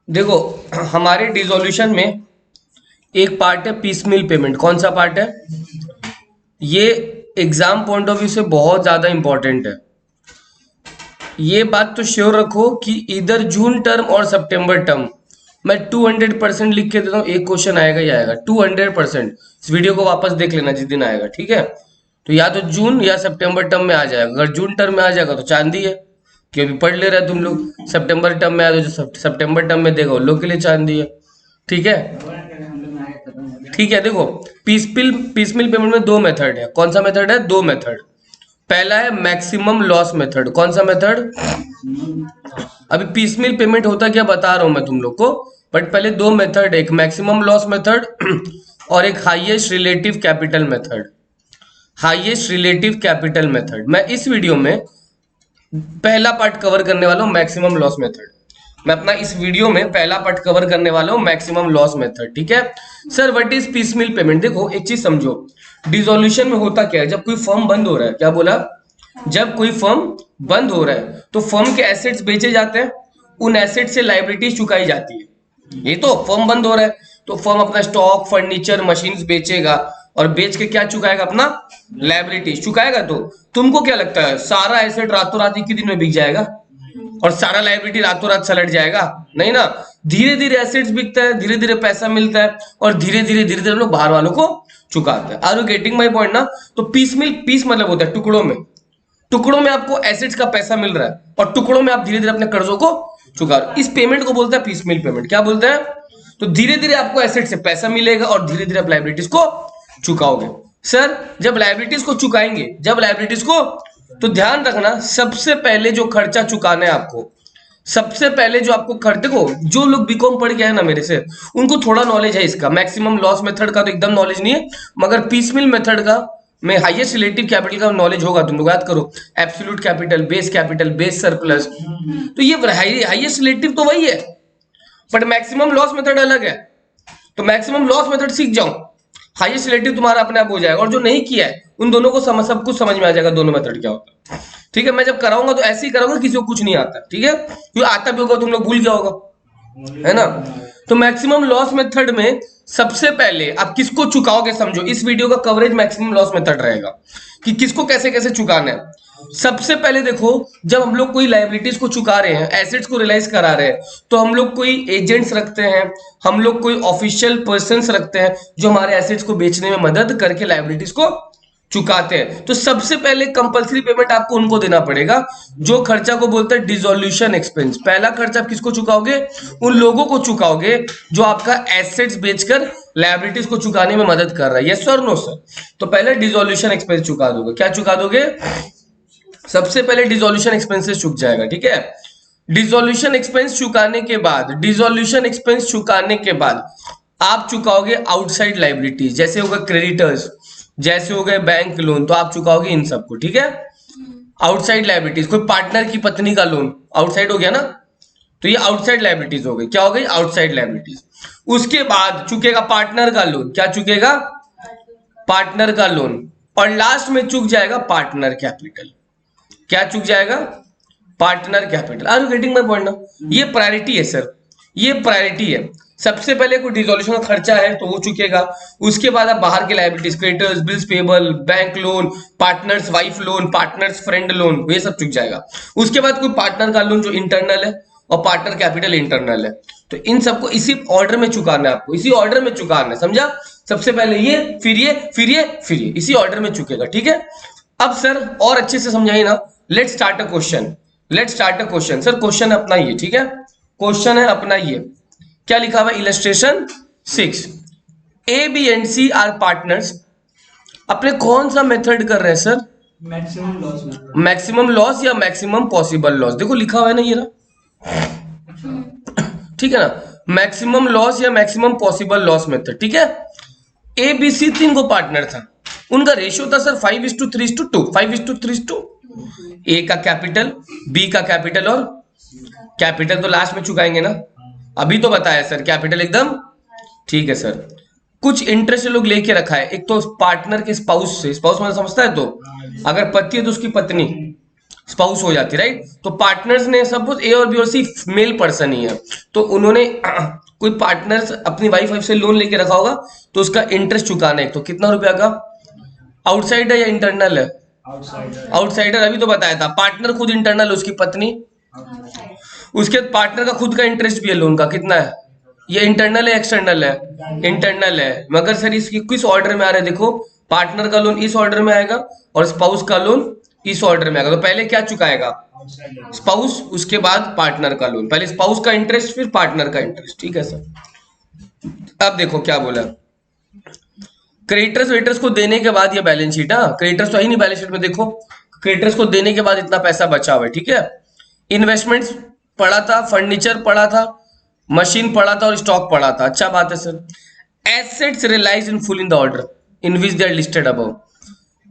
देखो, हमारे डिसोल्यूशन में एक पार्ट है पीसमील पेमेंट। कौन सा पार्ट है ये? एग्जाम पॉइंट ऑफ व्यू से बहुत ज्यादा इंपॉर्टेंट है। ये बात तो श्योर रखो कि इधर जून टर्म और सितंबर टर्म मैं 200% लिख के देता हूँ, एक क्वेश्चन आएगा ही आएगा 200%। इस वीडियो को वापस देख लेना जिस दिन आएगा, ठीक है? तो या तो जून या सितंबर टर्म में आ जाएगा। अगर जून टर्म में आ जाएगा तो चांदी है कि अभी पढ़ ले रहा है तुम लोग। सितंबर टर्म में आ जाए तो सितंबर टर्म में देखो उन लोग के लिए चांदी है, ठीक है? ठीक है, देखो, पीसमिल पेमेंट में दो मेथड है। कौन सा मेथड है? दो मेथड। पहला है मैक्सिमम लॉस मेथड। कौन सा मेथड? अभी पीसमिल पेमेंट होता क्या बता रहा हूं मैं तुम लोग को, बट पहले दो मेथड है, एक मैक्सिमम लॉस मेथड और एक highest relative capital method. Highest relative capital method मैं इस वीडियो में पहला पार्ट कवर करने वाला हूं, मैक्सिमम लॉस मेथड। मैं अपना इस वीडियो में पहला पार्ट कवर करने वाला हूं, मैक्सिमम लॉस मेथड, ठीक है? Sir what is piecemeal payment? देखो एक चीज समझो, डिसोल्यूशन में होता क्या है, जब कोई फर्म बंद हो रहा है, क्या बोला? जब कोई फर्म बंद हो रहा है तो फर्म के एसेट्स बेचे जाते हैं, उन एसेट से लाइबिलिटीज चुकाई जाती है। ये तो फर्म बंद हो रहा है तो फर्म अपना स्टॉक, फर्नीचर, मशीन्स बेचेगा और बेच के क्या चुकाएगा? अपना लाइबिलिटीज चुकाएगा। तो तुमको क्या लगता है सारा एसेट रातों रात एक ही दिन में बिक जाएगा और सारा लाइबिलिटी रातों रात सलट जाएगा? नहीं ना, धीरे धीरे एसेट्स बिकता है, धीरे धीरे पैसा मिलता है और धीरे धीरे हम लोग बाहर वालों को चुकाते हैं। Are you getting my point ना? तो पीस मतलब होता है टुकड़ों में। टुकड़ों में आपको एसेट्स का पैसा मिल रहा है और टुकड़ों में आप धीरे धीरे अपने कर्जों को चुका रहे हो। इस पेमेंट को बोलते हैं पीसमिल पेमेंट। क्या बोलते हैं? तो धीरे धीरे आपको एसेट से पैसा मिलेगा और धीरे धीरे आप लाइबिलिटीज को चुकाओगे। सर जब लाइबिलिटीज को चुकाएंगे, जब लाइबिलिटीज को, तो ध्यान रखना सबसे पहले जो खर्चा चुकाना है आपको, सबसे पहले जो आपको खर्च, देखो जो लोग बीकॉम पढ़ के आए ना मेरे से, उनको थोड़ा नॉलेज है इसका। मैक्सिमम लॉस मेथड का तो एकदम नॉलेज नहीं है, मगर पीसमिल मेथड का में हाईएस्ट रिलेटिव कैपिटल का नॉलेज होगा। तुम लोग याद करो, एब्सोल्यूट कैपिटल, बेस सरप्लस, तो ये हाईएस्ट रिलेटिव तो वही है, बट मैक्सिमम लॉस मेथड अलग है। तो मैक्सिमम लॉस मेथड सीख जाओ, हाईएस्ट रिलेटिव तुम्हारा अपने आप हो जाएगा। और जो नहीं किया है उन दोनों को सब कुछ समझ में आ जाएगा दोनों मेथड क्या होता है, ठीक है? मैं जब कराऊंगा तो ऐसे ही कराऊंगा, किसी को कुछ नहीं आता, ठीक है? क्योंकि आता भी होगा तुम लोग भूल गया होगा, है ना? तो मैक्सिमम लॉस मेथड में सबसे पहले आप किसको चुकाओगे समझो। इस वीडियो का कवरेज मैक्सिमम लॉस मेथड रहेगा कि किसको कैसे कैसे चुकाना है। सबसे पहले देखो, जब हम लोग कोई लाइबिलिटीज को चुका रहे हैं, एसेट्स को रियलाइज करा रहे हैं, तो हम लोग कोई एजेंट्स रखते हैं, हम लोग कोई ऑफिशियल पर्सन्स रखते हैं जो हमारे एसेट्स को बेचने में मदद करके लाइबिलिटीज को चुकाते हैं। तो सबसे पहले कंपलसरी पेमेंट आपको उनको देना पड़ेगा जो खर्चा को बोलते हैं डिसोल्यूशन एक्सपेंस। पहला खर्चा आप किसको चुकाओगे? उन लोगों को चुकाओगे जो आपका एसेट्स बेचकर लायबिलिटीज को चुकाने में मदद कर रहा है। यस और नो सर? तो पहले डिसोल्यूशन एक्सपेंस चुका दोगे। क्या चुका दोगे? सबसे पहले डिसोल्यूशन एक्सपेंसेस चुक जाएगा, ठीक है? डिसोल्यूशन एक्सपेंस चुकाने के बाद, डिसोल्यूशन एक्सपेंस चुकाने के बाद आप चुकाओगे आउटसाइड लाइबिलिटीज, जैसे हो गए क्रेडिटर्स, जैसे हो गए बैंक लोन, तो आप चुकाओगे इन सबको, ठीक है? आउटसाइड लाइबिलिटीज, कोई पार्टनर की पत्नी का लोन आउटसाइड हो गया ना, तो ये आउटसाइड लाइबिलिटीज हो गई। क्या हो गई? Outside liabilities. उसके बाद चुकेगा पार्टनर का लोन। क्या चुकेगा? पार्टनर का लोन। और लास्ट में चुक जाएगा पार्टनर कैपिटल। क्या चुक जाएगा? Partner capital. Are you getting my point ना? ये प्रायोरिटी है सर, ये प्रायोरिटी है। सबसे पहले कोई डिसोल्यूशन का खर्चा है तो वो चुकेगा, उसके बाद आप बाहर के liabilities, creditors, bills payable, bank loan, partners wife loan, partners friend loan, ये सब चुक जाएगा। उसके बाद कोई पार्टनर का लोन जो इंटरनल है और पार्टनर कैपिटल इंटरनल है, तो इन सबको इसी ऑर्डर में चुकाना है आपको, इसी ऑर्डर में चुकाना है, समझा? सबसे पहले ये, फिर ये, फिर ये, फिर ये, इसी ऑर्डर में चुकेगा, ठीक है? अब सर और अच्छे से समझाइए ना। Let start a question, let start a question. Sir question है अपना ये, ठीक है? क्वेश्चन है अपना ये, क्या लिखा हुआ? Illustration 6, A B and C are partners. अपने कौन सा मेथड कर रहे हैं sir? Maximum loss. Maximum loss या मैक्सिमम पॉसिबल लॉस? देखो लिखा हुआ है ना ये ना, ठीक है ना? मैक्सिमम लॉस या मैक्सिमम पॉसिबल लॉस मेथड, ठीक है? ए बी सी तीन को पार्टनर था, उनका रेशियो था सर 5:3:2, 5:3:2। ए का कैपिटल, बी का कैपिटल, और कैपिटल तो लास्ट में चुकाएंगे ना, अभी तो बताया सर कैपिटल एकदम, ठीक है सर? कुछ इंटरेस्ट लोग लेके रखा है, एक तो पार्टनर के स्पाउस से, स्पाउस मतलब समझता है, तो अगर पति है तो उसकी पत्नी, स्पाउस हो जाती, राइट। तो पार्टनर्स ने सपोज ए और बी और सी मेल पर्सन ही है, तो उन्होंने कोई पार्टनर्स अपनी वाइफ से लोन लेके रखा होगा, तो उसका इंटरेस्ट चुकाना है, तो कितना रुपया का? आउटसाइड है या इंटरनल है? आउटसाइडर। अभी तो बताया था। पार्टनर खुद इंटरनल, उसकी पत्नी, उसके पार्टनर का खुद का इंटरेस्ट भी है लोन का, कितना है? ये इंटरनल है एक्सटर्नल है? इंटरनल है। मगर सर इसकी किस ऑर्डर में आ रहा है? देखो, पार्टनर का लोन इस ऑर्डर में आएगा और स्पाउस का लोन इस ऑर्डर में आएगा। तो पहले क्या चुकाएगा? स्पाउस, उसके बाद पार्टनर का लोन। पहले स्पाउस का इंटरेस्ट, फिर पार्टनर का इंटरेस्ट, ठीक है सर। अब देखो क्या बोला, क्रेडिटर्स वेटर्स को देने के बाद ये बैलेंस शीट, हाँ क्रेडिटर्स तो है ही नहीं बैलेंस शीट में। देखो क्रेडिटर्स को देने के बाद इतना पैसा बचा हुआ है, ठीक है। इन्वेस्टमेंट्स पड़ा था, फर्नीचर पड़ा था, मशीन पड़ा था और स्टॉक पड़ा था, अच्छा बात है sir. Assets realise in full in the order in which they are listed above.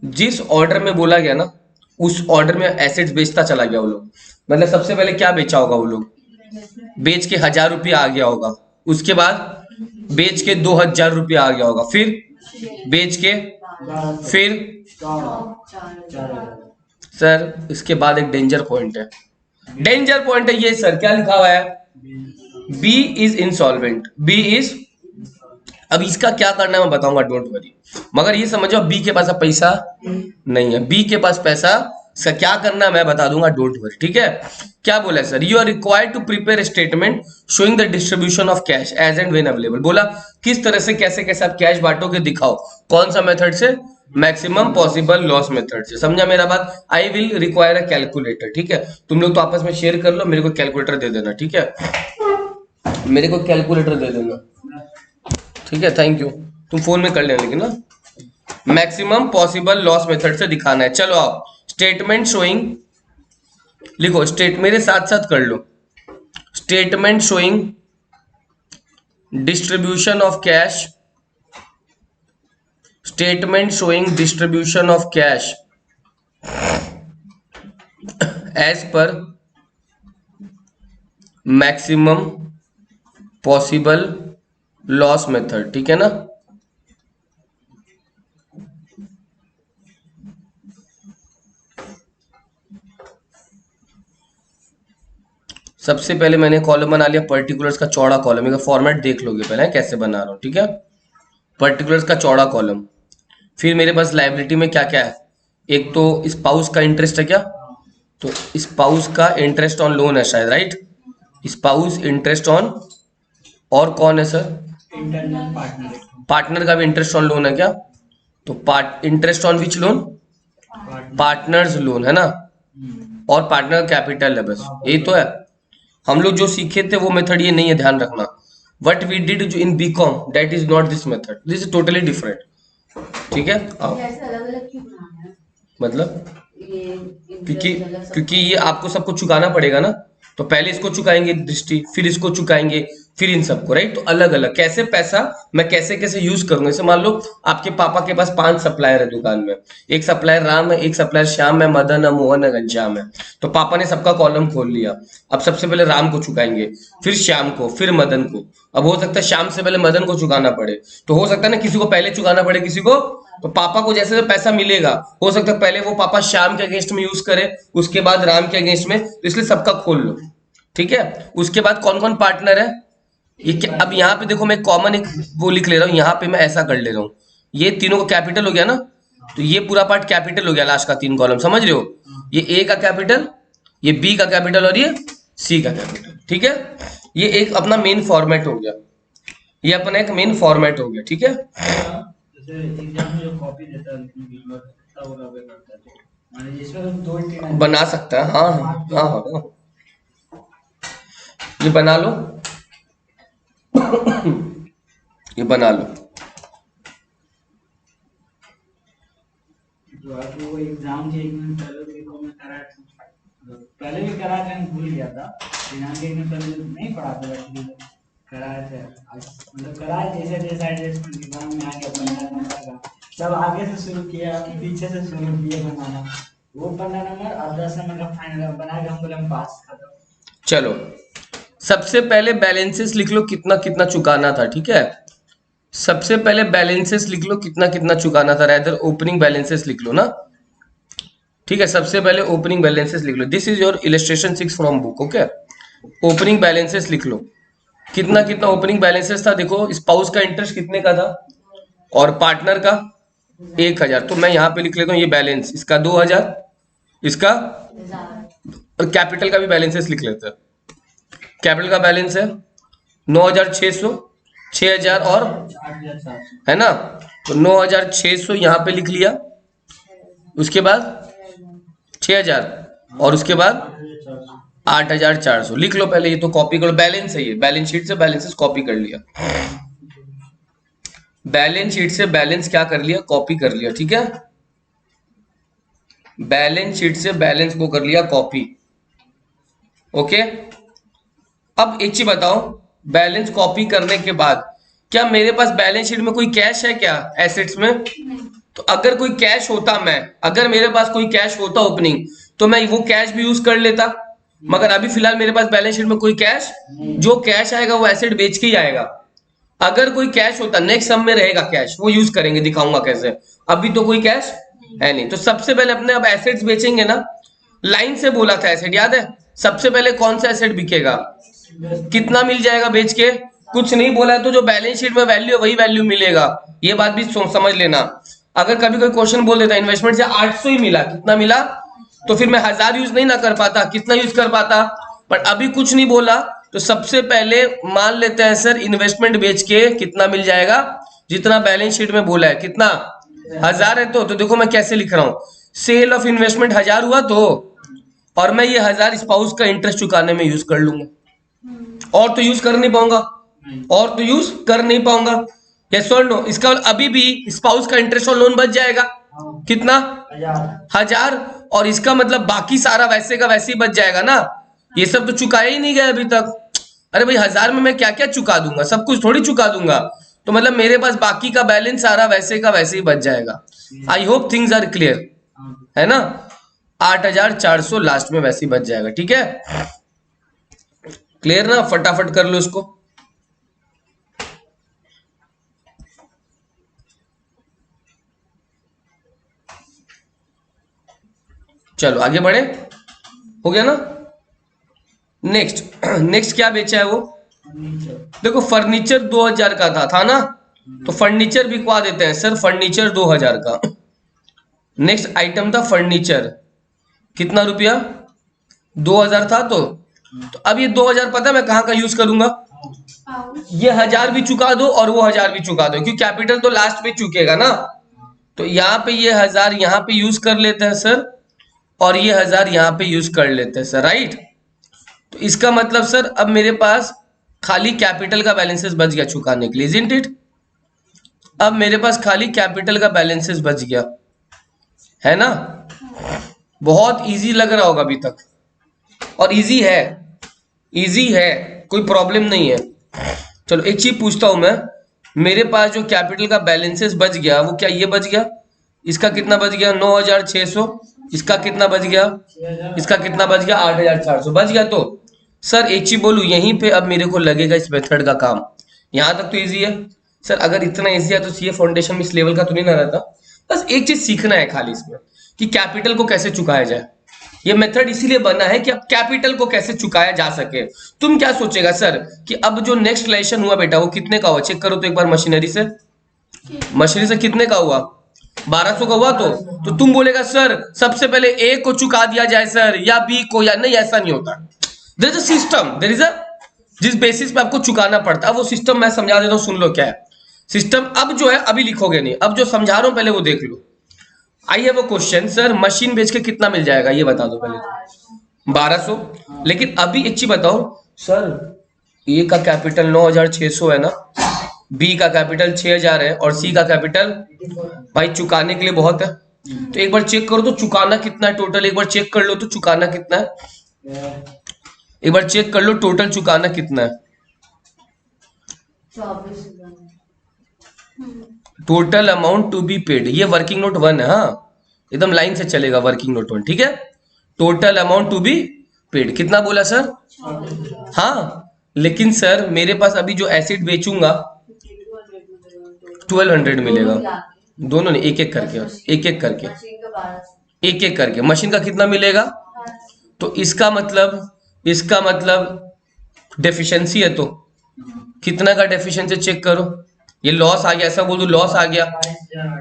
जिस ऑर्डर में बोला गया ना, उस ऑर्डर में एसेट्स बेचता चला गया वो लोग। मतलब सबसे पहले क्या बेचा होगा वो लोग? बेच के 1000 रुपया आ गया होगा, उसके बाद बेच के 2000 रुपया आ गया होगा, फिर बेच के, फिर सर इसके बाद एक डेंजर पॉइंट है। डेंजर पॉइंट है ये सर, क्या लिखा हुआ है? B is insolvent. B is, अब इसका क्या करना है मैं बताऊंगा, डोंट वरी। मगर ये समझो बी के पास अब पैसा नहीं है, बी के पास पैसा, इसका क्या करना है मैं बता दूंगा, डोंट वरी, ठीक है। क्या बोला है sir? You are required to prepare statement showing the distribution of cash as and when available. बोला किस तरह से कैसे कैसे आप कैश बांटोगे, दिखाओ। कौन सा मेथड से? मैक्सिमम पॉसिबल लॉस मेथड से। समझा मेरा बात? I will require a calculator, ठीक है। तुम लोग तो आपस में शेयर कर लो, मेरे को कैलकुलेटर दे देना, ठीक है। मेरे को कैलकुलेटर दे देना, ठीक है, थैंक यू। तुम फोन में कर लेना लेकिन ना। मैक्सिमम पॉसिबल लॉस मेथड से दिखाना है। चलो आओ, स्टेटमेंट शोइंग, लिखो स्टेट, मेरे साथ साथ कर लो। Statement showing distribution of cash, statement showing distribution of cash as per maximum possible loss method, ठीक है ना। सबसे पहले मैंने कॉलम बना लिया पर्टिकुलर्स का चौड़ा कॉलम, एक फॉर्मेट देख लोगे पहले कैसे बना रहा हूं, ठीक है। पर्टिकुलर्स का चौड़ा कॉलम, फिर मेरे पास लायबिलिटी में क्या क्या है? एक तो स्पाउस का इंटरेस्ट है क्या, तो स्पाउस का इंटरेस्ट ऑन लोन है शायद, राइट। स्पाउस इंटरेस्ट ऑन, और कौन है सर? Internal partner. पार्टनर का भी इंटरेस्ट ऑन लोन है क्या? तो interest on which loan? Partners loan है ना, और पार्टनर कैपिटल है, बस यही तो है। हम लोग जो सीखे थे वो मेथड ये नहीं है, ध्यान रखना। What we did in BCom that is not this method, this is totally different, ठीक है। अलग-अलग क्यों बनाना है? मतलब ये क्योंकि ये आपको सबको चुकाना पड़ेगा ना, तो पहले इसको चुकाएंगे दृष्टि, फिर इसको चुकाएंगे, फिर इन सबको, राइट। तो अलग अलग कैसे पैसा मैं कैसे कैसे यूज करूंगा। जैसे मान लो आपके पापा के पास 5 सप्लायर है दुकान में, एक सप्लायर राम है, एक सप्लायर श्याम है, मदन है, मोहन है, घनश्याम है। तो पापा ने सबका कॉलम खोल लिया। अब सबसे पहले राम को चुकाएंगे, फिर श्याम को, फिर मदन को। अब हो सकता है श्याम से पहले मदन को चुकाना पड़े, तो हो सकता है ना किसी को पहले चुकाना पड़े किसी को। तो पापा को जैसे पैसा मिलेगा, हो सकता है पहले वो पापा श्याम के अगेंस्ट में यूज करे, उसके बाद राम के अगेंस्ट में, तो इसलिए सबका खोल लो, ठीक है। उसके बाद कौन कौन पार्टनर है ये क्या? अब यहाँ पे देखो मैं कॉमन एक वो लिख ले रहा हूँ, यहाँ पे मैं ऐसा कर ले रहा हूँ, ये तीनों का कैपिटल हो गया ना, तो ये पूरा पार्ट कैपिटल हो गया, लास्ट का 3 कॉलम, समझ रहे हो। ये ए का कैपिटल, ये बी का कैपिटल और ये सी का कैपिटल, ठीक है। ये एक अपना मेन फॉर्मेट हो गया, ये अपना एक मेन फॉर्मेट हो गया, ठीक है। जैसे एग्जाम में जो कॉपी देता है तब वो कॉपी करता है, माने इसमें तो 2 बना सकता है, हाँ हाँ हाँ हाँ, ये बना लो ये बना लो। तो आप वो एग्जाम के 1 दिन पहले भी को मैं करा था, पहले भी करा था, भूल गया था। एग्जाम के 1 दिन पहले नहीं पढ़ा था, एक्चुअली कराए थे, मतलब कराए जैसे जैसे एडजस्टमेंट दिमाग में आ गया बनना नंबर का, सब आगे से शुरू किया, पीछे से शुरू किया बनाना। वो 15 नंबर और 10 नंबर का फाइनल बना के हम बोले हम पास, खत्म। चलो सबसे पहले बैलेंसेस लिख लो, कितना कितना चुकाना था, ठीक है। सबसे पहले बैलेंसेस लिख लो, कितना कितना चुकाना था, रादर ओपनिंग बैलेंसेस लिख लो ना। ठीक है, सबसे पहले ओपनिंग बैलेंसेस लिख लो। This is your illustration 6 from book. Okay, opening balances लिख लो। कितना कितना ओपनिंग बैलेंसेस था देखो, स्पाउस का इंटरेस्ट कितने का था और पार्टनर का 1000। तो मैं यहाँ पे लिख लेता हूँ ये बैलेंस, इसका 2000, इसका और कैपिटल का भी बैलेंसेस लिख लेते हैं। कैपिटल का बैलेंस है 9600, 6000 और 8,700 है ना, तो 9600 यहाँ पे लिख लिया, उसके बाद 6000 और उसके बाद 8400 लिख लो। पहले ये तो कॉपी करो, बैलेंस है ये, बैलेंस शीट से बैलेंसेस कॉपी कर लिया, बैलेंस शीट से बैलेंस क्या कर लिया, कॉपी कर लिया। ठीक है, बैलेंस शीट से बैलेंस को कर लिया कॉपी। ओके, अब एक चीज बताओ, बैलेंस कॉपी करने के बाद क्या मेरे पास बैलेंस शीट में कोई कैश है क्या, एसेट्स में? तो अगर कोई कैश होता, अगर मेरे पास कोई कैश होता ओपनिंग, तो मैं वो कैश भी यूज कर लेता, मगर अभी फिलहाल मेरे पास बैलेंस शीट में कोई कैश, जो कैश आएगा वो एसेट बेच के ही आएगा। अगर कोई कैश होता, नेक्स्ट सम में रहेगा कैश, वो यूज करेंगे, दिखाऊंगा कैसे। अभी तो कोई कैश है नहीं, तो सबसे पहले अपने अब एसेट्स बेचेंगे ना। लाइन से बोला था एसेट, याद है? सबसे पहले कौन सा एसेट बिकेगा, कितना मिल जाएगा बेच के, कुछ नहीं बोला है तो जो बैलेंस शीट में वैल्यू है वही वैल्यू मिलेगा। ये बात भी समझ लेना। अगर कभी कोई क्वेश्चन बोल देता इन्वेस्टमेंट से 800 ही मिला, कितना मिला, तो फिर मैं 1000 यूज नहीं ना कर पाता, कितना यूज कर पाता। पर अभी कुछ नहीं बोला, तो सबसे पहले मान लेते हैं सर इन्वेस्टमेंट बेच के कितना मिल जाएगा, जितना बैलेंस शीट में बोला है, कितना 1000 है। तो देखो मैं कैसे लिख रहा हूं, सेल ऑफ इन्वेस्टमेंट 1000 हुआ तो, और मैं ये 1000 स्पाउस का इंटरेस्ट चुकाने में यूज कर लूंगा, और तो यूज कर नहीं पाऊंगा, और तो यूज कर नहीं पाऊंगा। यस और नो? इसका अभी भी स्पाउस का इंटरेस्ट और लोन बच जाएगा, कितना, 1000, और इसका मतलब बाकी सारा वैसे का वैसे ही बच जाएगा ना। ये सब तो चुकाया ही नहीं गया अभी तक। अरे भाई 1000 में मैं क्या क्या चुका दूंगा, सब कुछ थोड़ी चुका दूंगा। तो मतलब मेरे पास बाकी का बैलेंस सारा वैसे का वैसे ही बच जाएगा। I hope things are clear, है ना। 8400 लास्ट में वैसे ही बच जाएगा। ठीक है, क्लियर ना, फटाफट कर लो इसको। चलो आगे बढ़े, हो गया ना। नेक्स्ट क्या बेचा है वो, देखो फर्नीचर 2000 का था ना, तो फर्नीचर बिकवा देते हैं सर, फर्नीचर 2000 का। नेक्स्ट आइटम था फर्नीचर, कितना रुपया, 2000 था। तो अब ये 2000 पता है मैं कहाँ का यूज करूंगा, ये 1000 भी चुका दो और वो 1000 भी चुका दो, क्योंकि कैपिटल तो लास्ट में चुकेगा ना। तो यहाँ पे ये 1000 यहाँ पे यूज कर लेते हैं सर, और ये 1000 यहाँ पे यूज कर लेते हैं सर, राइट। तो इसका मतलब सर अब मेरे पास खाली कैपिटल का बैलेंसेस बच गया चुकाने के लिए, इजंट इट। अब मेरे पास खाली कैपिटल का बैलेंसेस बच गया, है ना। बहुत इजी लग रहा होगा अभी तक, और इजी है, कोई प्रॉब्लम नहीं है। चलो एक चीज पूछता हूं मैं, मेरे पास जो कैपिटल का बैलेंसेस बच गया वो क्या ये बच गया, इसका कितना बच गया 9600, इसका कितना बच गया, इसका कितना बच गया 8400 बच गया। तो सर एक चीज बोलूं, यहीं पे अब मेरे को लगेगा इस मेथड का काम। यहां तक तो इजी है सर, अगर इतना इजी है तो सीए फाउंडेशन में इस लेवल का तो नहीं ना रहता। बस एक चीज सीखना है खाली इसमें, कि कैपिटल को कैसे चुकाया जाए। ये मेथड इसीलिए बना है कि अब कैपिटल को कैसे चुकाया जा सके। तुम क्या सोचेगा सर कि अब जो नेक्स्ट लेशन हुआ बेटा वो कितने का हुआ, चेक करो तो एक बार मशीनरी से, कितने का हुआ, 1200 का हुआ। तो तुम बोलेगा सर सबसे पहले ए को चुका दिया जाए सर, या बी को, या नहीं, ऐसा नहीं होता। There is a system, there is a, जिस बेसिस पे आपको चुकाना पड़ता है वो सिस्टम मैं समझा देता हूं, सुन लो क्या है सिस्टम। अब जो है अभी लिखोगे नहीं, अब जो समझा रहा हूं पहले वो देख लो। I have a question, sir machine बेच के कितना मिल जाएगा ये बता दो पहले तो, 1200। लेकिन अभी एक चीज बताओ सर, ए का कैपिटल 9600 है ना, बी का कैपिटल 6000 है, और सी का कैपिटल भाई चुकाने के लिए बहुत है। तो एक बार चेक करो तो चुकाना कितना है टोटल, एक बार चेक कर लो तो चुकाना कितना है, एक बार चेक कर लो टोटल चुकाना कितना है, 24,000। Total amount to be paid. ये वर्किंग नोट 1 है, हाँ एकदम लाइन से चलेगा वर्किंग नोट 1, ठीक है। Total amount to be paid कितना बोला सर, 24,000। हाँ लेकिन सर मेरे पास अभी जो एसिड बेचूंगा 1200 मिलेगा, दोनों ने एक एक करके, एक एक करके मशीन का 1200। एक एक करके। मशीन का कितना मिलेगा? तो इसका मतलब डेफिशिएंसी है, तो कितना का डेफिशिएंसी चेक करो। ये लॉस आ गया, ऐसा बोल दो लॉस आ गया,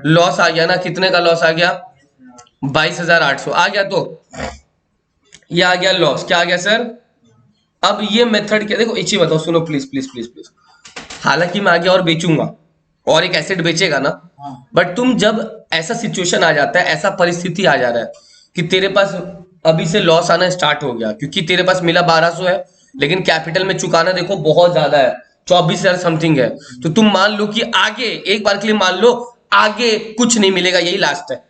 लॉस आ गया ना। कितने का लॉस आ गया? 22,800 आ गया। तो ये आ गया लॉस। क्या आ गया सर? अब ये मेथड क्या, देखो एक चीज बताओ, सुनो प्लीज प्लीज प्लीज प्लीज। हालांकि मैं आगे और बेचूंगा और एक एसेट बेचेगा ना, बट तुम जब ऐसा सिचुएशन आ जाता है, ऐसा परिस्थिति आ जा रहा है कि तेरे पास अभी से लॉस आना स्टार्ट हो गया, क्योंकि तेरे पास मिला 1200 है, लेकिन कैपिटल में चुकाना देखो बहुत ज्यादा है, 24,000 समथिंग है। तो तुम मान लो कि आगे, एक बार के लिए मान लो आगे कुछ नहीं मिलेगा, यही लास्ट है।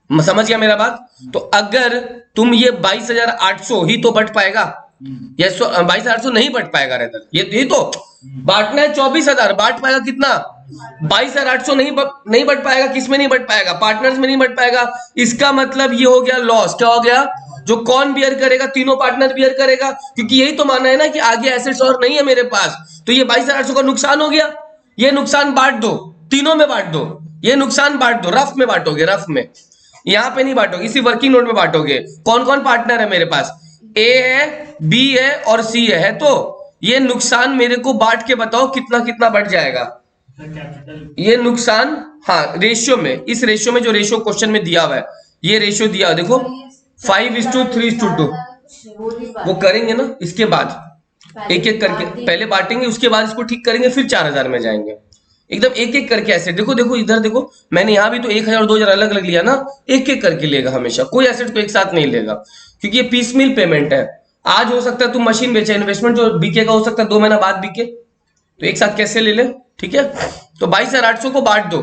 समझ गया मेरा बात? तो अगर तुम ये 22,800 ही तो बट पाएगा, ये 22,800 नहीं बट पाएगा। रहता ये तो बांटना है 24,000, बांट पाएगा कितना? 22,800 नहीं बट पाएगा। किस में नहीं बट पाएगा? पार्टनर्स में नहीं बट पाएगा। इसका मतलब ये हो गया लॉस। क्या हो गया? जो कौन बियर करेगा? तीनों पार्टनर बियर करेगा, क्योंकि यही तो मानना है ना कि आगे एसेट्स और नहीं है मेरे पास। तो ये 22,800 का नुकसान हो गया। ये नुकसान बांट दो, तीनों में बांट दो। ये नुकसान बांट दो, रफ में बांटोगे, रफ में, यहां पे नहीं बांटोगे, इसी वर्किंग नोट में बांटोगे। कौन कौन पार्टनर है मेरे पास? ए है, बी है और सी है। तो ये नुकसान मेरे को बांट के बताओ कितना कितना बढ़ जाएगा ये नुकसान। हाँ, रेशियो में, इस रेशियो में जो रेशियो क्वेश्चन में दिया हुआ है, ये रेशियो दिया हुआ है, देखो 5:3:2। वो करेंगे ना इसके बाद, एक एक करके पहले बांटेंगे, उसके बाद इसको ठीक करेंगे, फिर 4,000 में जाएंगे। एकदम एक एक करके ऐसे। देखो देखो इधर देखो, मैंने यहां भी तो 1,000 और 2,000 अलग अलग लिया ना। एक एक करके लेगा हमेशा, कोई एसेट को एक साथ नहीं लेगा, क्योंकि ये पीस मिल पेमेंट है। आज हो सकता है तुम मशीन बेचे, इन्वेस्टमेंट जो बिकेगा हो सकता है 2 महीना बाद बिके, तो एक साथ कैसे ले ले? ठीक है, तो 22,800 को बांट दो,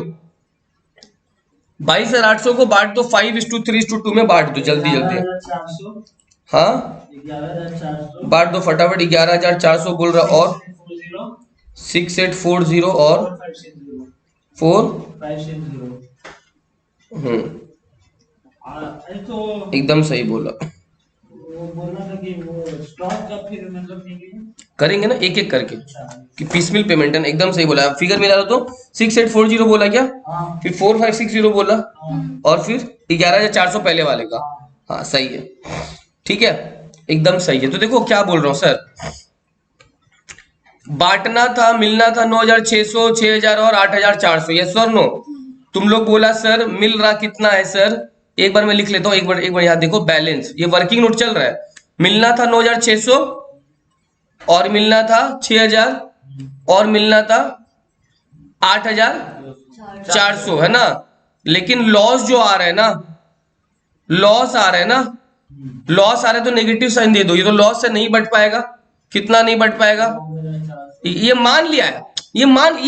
22,800 को बांट दो, 5:3:2 में बांट दो, जल्दी जल्दी। हाँ, 11,400 बांट दो फटाफट। 11,400 बोल रहा, और 6840 और 4। 560। तो एकदम सही बोला। वो बोलना था कि वो स्टॉक कब फिर मतलब करेंगे ना एक एक करके, कि पीसमिल पेमेंट है ना। एकदम सही बोला। फिगर मिला तो 6840 बोला क्या, हाँ, फिर 4560 बोला, हाँ, और फिर 11,400 पहले वाले का। हाँ सही है, ठीक है, एकदम सही है। तो देखो क्या बोल रहा हूँ सर, बांटना था, मिलना था 9,600, 6,000 और 8,400। यस और नो? तुम लोग बोला सर मिल रहा कितना है सर, एक बार मैं लिख लेता हूँ, एक बार यहाँ देखो बैलेंस, ये वर्किंग नोट चल रहा है। मिलना था 9,600 और मिलना था 6,000 और मिलना था 8,400, है ना। लेकिन लॉस जो आ रहा है ना, लॉस आ रहा है ना, लॉस आ रहा है तो नेगेटिव साइन दे दो। ये तो लॉस से नहीं बढ़ पाएगा। कितना नहीं बढ़ पाएगा? ये मान लिया है, ये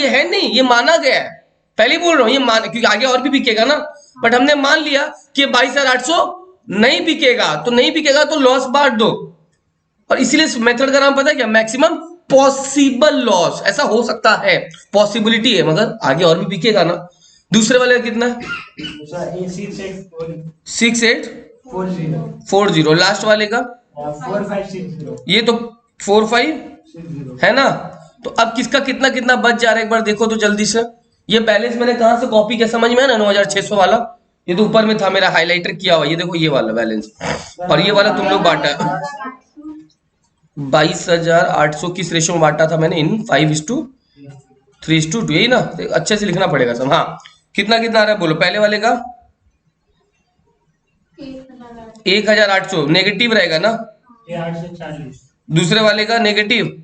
है नहीं, ये माना गया है। पहले बोल रहा हूं ये मान, क्योंकि आगे और भी बिकेगा ना, बट हमने मान लिया कि 22,800 नहीं बिकेगा, तो नहीं बिकेगा तो लॉस बांट दो। और इसीलिए मेथड का नाम पता है क्या? Maximum possible loss. ऐसा हो सकता है, पॉसिबिलिटी है, मगर आगे और भी बिकेगा ना। दूसरे वाले का कितना है? 6840। लास्ट वाले का 4560। ये तो 45 है ना। तो अब किसका कितना कितना बच जा रहा है एक बार देखो तो जल्दी से। ये बैलेंस मैंने कहां से कॉपी किया, समझ में है ना? 9,600 वाला, ये तो ऊपर में था मेरा हाइलाइटर किया हुआ, ये देखो ये वाला बैलेंस, और ये वाला तुम लोग बांटा 22,800 किस रेशो में बांटा था मैंने? इन 5:3:2, यही ना, तो अच्छे से लिखना पड़ेगा सब। हाँ, कितना कितना आ रहा है बोलो? पहले वाले का 1,800 नेगेटिव रहेगा ना, 840। दूसरे वाले का नेगेटिव,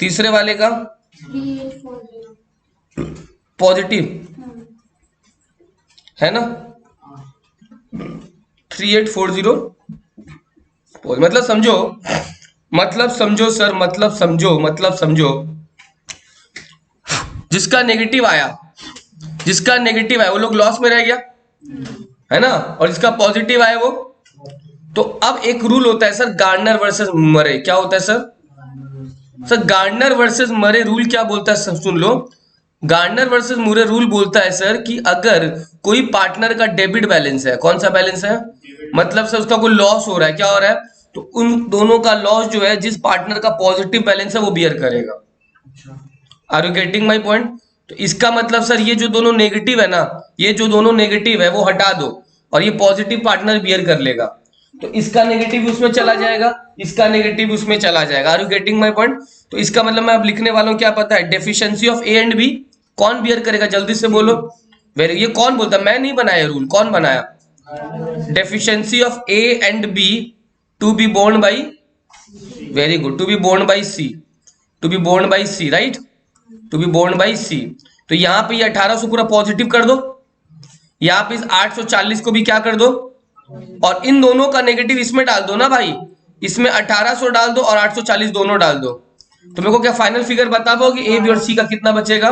तीसरे वाले का 3840 पॉजिटिव, है ना। 3840 मतलब समझो, मतलब समझो सर, मतलब समझो, मतलब समझो। जिसका नेगेटिव आया, जिसका नेगेटिव आया वो लोग लॉस में रह गया, है ना, और जिसका पॉजिटिव आया वो। तो अब एक रूल होता है सर, गार्डनर वर्सेस मरे। क्या होता है sir? Sir Gardner versus Murray rule क्या बोलता है, सब सुन लो। गार्डनर वर्सेस मुरे रूल बोलता है सर कि अगर कोई पार्टनर का डेबिट बैलेंस है, कौन सा बैलेंस है, मतलब सर उसका कोई लॉस हो रहा है, क्या हो रहा है, तो उन दोनों का लॉस जो है जिस पार्टनर का पॉजिटिव बैलेंस है वो बियर करेगा। Are you getting my point? तो इसका मतलब सर ये जो दोनों नेगेटिव है ना, ये जो दोनों नेगेटिव है वो हटा दो, और ये पॉजिटिव पार्टनर बियर कर लेगा, तो इसका नेगेटिव उसमें चला जाएगा, इसका नेगेटिव उसमें चला जाएगा। Are you getting my point? तो इसका मतलब मैं अब लिखने वाला हूं, क्या पता है, deficiency of A and B कौन बियर करेगा, जल्दी से बोलो। वेरी, ये कौन बोलता, मैं नहीं बनाया रूल, कौन बनाया? Deficiency of A and B to be borne by, very good, to be borne by C, to be borne by C, right, to be borne by C. तो यहां पे ये 1800 पूरा पॉजिटिव कर दो, यहां पे इस 840 को भी क्या कर दो, और इन दोनों का नेगेटिव इसमें डाल दो ना भाई, इसमें 1800 डाल दो और 840 दोनों डाल दो। तो मेरे को क्या फाइनल फिगर बता पाओगे ए बी और सी का कितना बचेगा?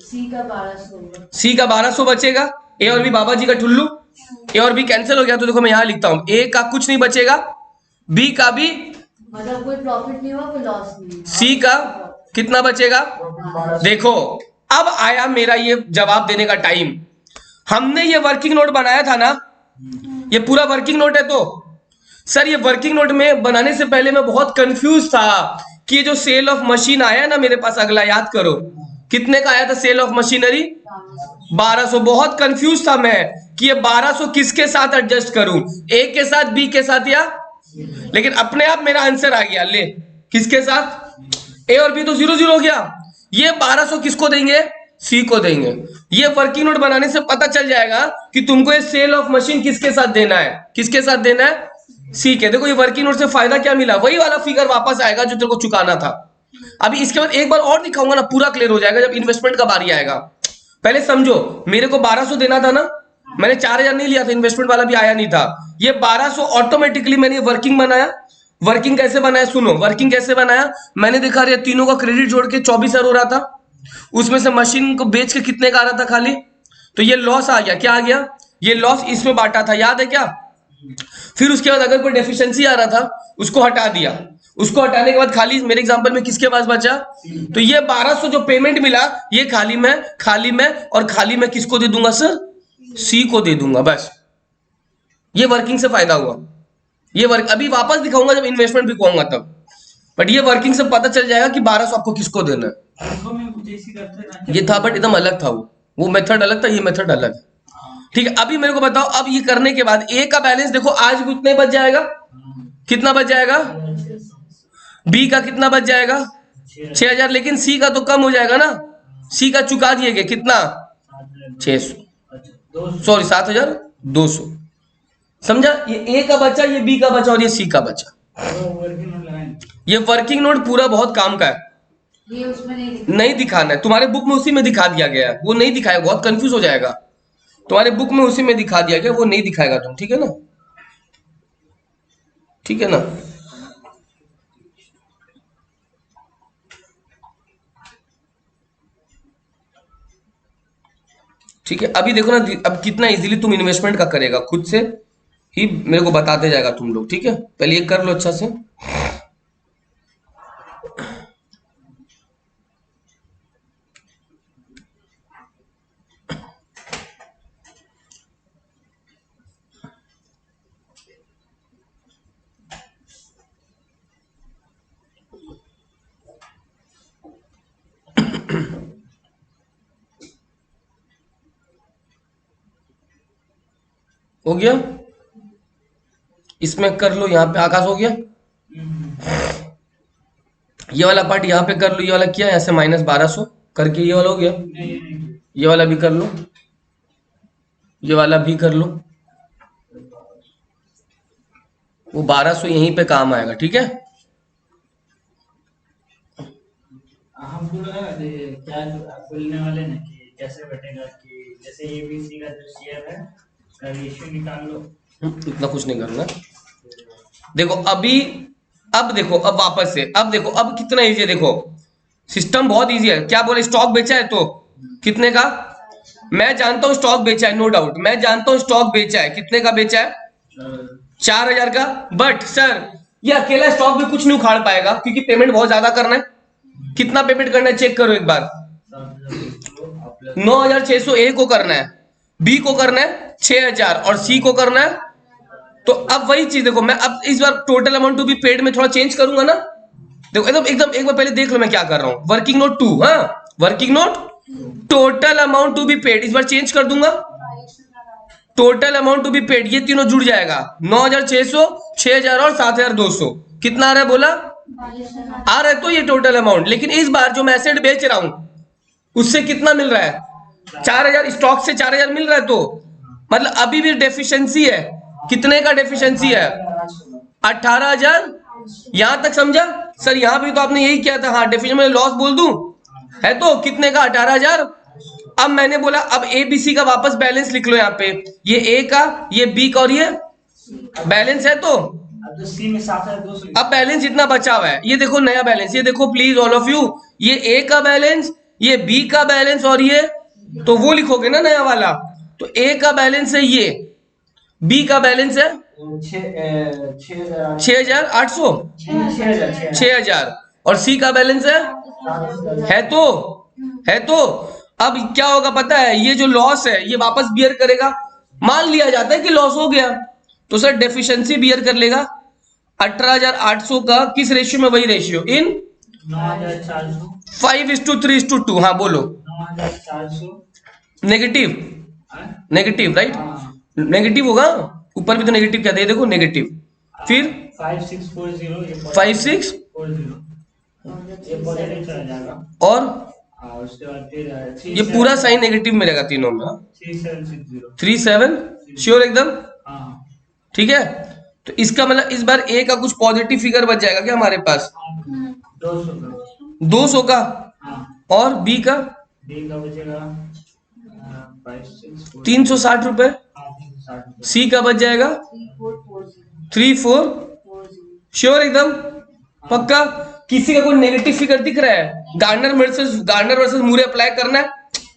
सी का 1200, सी का 1200 बचेगा। ए और बी बाबा जी का ठुल्लू, ए और बी कैंसिल हो गया, तो देखो मैं यहां लिखता हूं, ए का कुछ नहीं बचेगा, बी का भी, मतलब कोई प्रॉफिट नहीं हुआ, कोई लॉस नहीं हुआ। सी का कितना बचेगा? देखो अब आया मेरा ये जवाब देने का टाइम। हमने ये वर्किंग नोट बनाया था ना, ये पूरा वर्किंग नोट है। तो सर ये वर्किंग नोट में बनाने से पहले मैं बहुत कंफ्यूज था कि ये जो सेल ऑफ मशीन आया ना मेरे पास, अगला याद करो कितने का आया था सेल ऑफ मशीनरी? 1200। बहुत कंफ्यूज था मैं कि ये 1200 किसके साथ एडजस्ट करूं, ए के साथ, बी के साथ या, लेकिन अपने आप मेरा आंसर आ गया। ले, किसके साथ? ए और बी तो 0-0 हो गया। ये 1200 किसको देंगे? सी को देंगे। ये वर्किंग नोट बनाने से पता चल जाएगा कि तुमको ये सेल ऑफ मशीन किसके साथ देना है, किसके साथ देना है? सी के। देखो ये वर्किंग नोट से फायदा क्या मिला, वही वाला फिगर वापस आएगा जो तेरे को चुकाना था। अभी इसके बाद एक बार और दिखाऊंगा ना, पूरा क्लियर हो जाएगा जब इन्वेस्टमेंट का बारी आएगा। पहले समझो, मेरे को 1200 देना था ना, मैंने 4000 नहीं लिया था, इन्वेस्टमेंट वाला भी आया नहीं था। ये 1200 ऑटोमेटिकली मैंने वर्किंग बनाया। वर्किंग कैसे बनाया सुनो, वर्किंग कैसे बनाया, मैंने देखा ये तीनों का क्रेडिट जोड़ के 24,000 हो रहा था, उसमें से मशीन को बेच के कितने का आ रहा था खाली, तो ये लॉस आ गया। क्या आ गया? ये लॉस इसमें बांटा था, याद है क्या? फिर उसके बाद अगर कोई डेफिशिएंसी आ रहा था उसको हटा दिया, उसको हटाने के बाद खाली मेरे एग्जांपल में किसके पास बचा? तो ये 1200 जो पेमेंट मिला ये खाली मैं और खाली मैं किसको दे दूंगा सर? सी को दे दूंगा। बस ये वर्किंग से फायदा हुआ। ये वर्क अभी वापस दिखाऊंगा जब इन्वेस्टमेंट भी कहूंगा तब, बट ये वर्किंग से पता चल जाएगा कि 1200 आपको किसको देना है। ये था बट एकदम अलग था, वो मेथड अलग था, ये मेथड अलग है। ठीक है, अभी मेरे को बताओ, अब ये करने के बाद ए का बैलेंस देखो आज कितने बच जाएगा, कितना बच जाएगा? बी का कितना बच जाएगा? 6000। लेकिन सी का तो कम हो जाएगा ना, सी का चुका दिए कितना? 600, सॉरी 7200। समझा? ये ए का बचा, ये बी का बचा और ये सी का बचा। ये वर्किंग नोट पूरा बहुत काम का है, ये उसमें नहीं दिखाना है तुम्हारे बुक में, उसी में दिखा दिया गया है। वो नहीं दिखाएगा, बहुत कंफ्यूज हो जाएगा। तुम्हारे बुक में उसी में दिखा दिया गया, वो नहीं दिखाएगा तुम, ठीक है ना? ठीक है ना? ठीक है, अभी देखो ना, अब कितना इजीली तुम इन्वेस्टमेंट का करेगा, खुद से ही मेरे को बताते जाएगा तुम लोग। ठीक है, पहले ये कर लो अच्छा से। हो गया, इसमें कर लो, यहाँ पे आकाश हो गया। ये वाला पार्ट यहाँ पे कर लो, ये वाला किया, यहाँ से -1200 करके ये वाला हो गया। ये वाला भी कर लो, ये वाला भी कर लो, वो 1200 यहीं पे काम आएगा। ठीक है, हमको लगा क्या बोलने वाले ना कि कैसे बैठेगा, कि जैसे एबीसी का जो शेयर है का रेशियो निकाल लो। इतना कुछ नहीं करना। देखो अभी, अब देखो, अब वापस से, अब देखो, अब कितना इजी है। देखो सिस्टम बहुत इजी है। क्या बोले, स्टॉक बेचा है तो कितने का? मैं जानता हूं स्टॉक बेचा है, नो डाउट, मैं जानता हूं स्टॉक बेचा है। कितने का बेचा है? 4000 का। बट सर ये अकेला स्टॉक भी कुछ नहीं उखाड़ पाएगा, क्योंकि पेमेंट बहुत ज्यादा करना है। कितना पेमेंट करना है चेक करो एक बार। 9600 ए को करना है, बी को करना है 6000 और सी को करना है। तो अब वही चीज देखो, मैं अब इस बार total amount to be paid में थोड़ा चेंज करूंगा ना। देखो एकदम एक बार पहले देख लो मैं क्या कर रहा हूं। वर्किंग नोट 2, हाँ working note total amount to be paid, इस बार चेंज कर दूंगा। Total amount to be paid, ये तीनों जुड़ जाएगा, 9,600, 6,000 और 7,200। कितना आ रहा है बोला? आ रहा है तो ये टोटल अमाउंट। लेकिन इस बार जो मैं एसेट बेच रहा हूं उससे कितना मिल रहा है? 4,000, स्टॉक से 4,000 मिल रहा है, तो मतलब अभी भी डेफिशिएंसी है। कितने का डेफिशिएंसी है? 18,000। यहां तक समझा सर? यहां भी तो आपने यही किया था। हाँ, डेफिशिएंसी में लॉस बोल दूं है तो कितने का? 18,000। अब मैंने बोला अब ए बी सी का वापस बैलेंस लिख लो। यहाँ पे ये ए का, ये बी का और ये बैलेंस है। तो अब तो सी में 7,200। अब बैलेंस जितना बचा हुआ है ये देखो, नया बैलेंस। ये देखो प्लीज ऑल ऑफ यू, ये ए का बैलेंस, ये बी का बैलेंस और ये, तो वो लिखोगे ना नया वाला। तो ए का बैलेंस है ये, बी का बैलेंस है 6,800, 6,000 और सी का बैलेंस है तो अब क्या होगा पता है? ये जो लॉस है ये वापस बियर करेगा। मान लिया जाता है कि लॉस हो गया तो सर डेफिशिएंसी बियर कर लेगा। 18,800 का किस रेशियो में? वही रेशियो इन 9,400, 5:3:2। हाँ बोलो। 9,400। नेगेटिव, नेगेटिव राइट, नेगेटिव होगा। ऊपर भी तो नेगेटिव कहते हैं, देखो नेगेटिव। फिर 5640, ये 5640 ये पॉजिटिव चला जाएगा। और उसके बाद फिर ये पूरा साइन नेगेटिव मिलेगा तीनों में। 3760। 37 श्योर एकदम? हाँ, ठीक है। तो इसका मतलब इस बार ए का कुछ पॉजिटिव फिगर बच जाएगा क्या हमारे पास? 200 का। 200 का। हाँ, और बी का डी का बचेगा 5640। 360 रुपए। 360। सी का बच जाएगा 3440 श्योर एकदम? पक्का? किसी का कोई नेगेटिव फिगर दिख रहा है? गार्डनर वर्सेस मूरे अप्लाई करना है।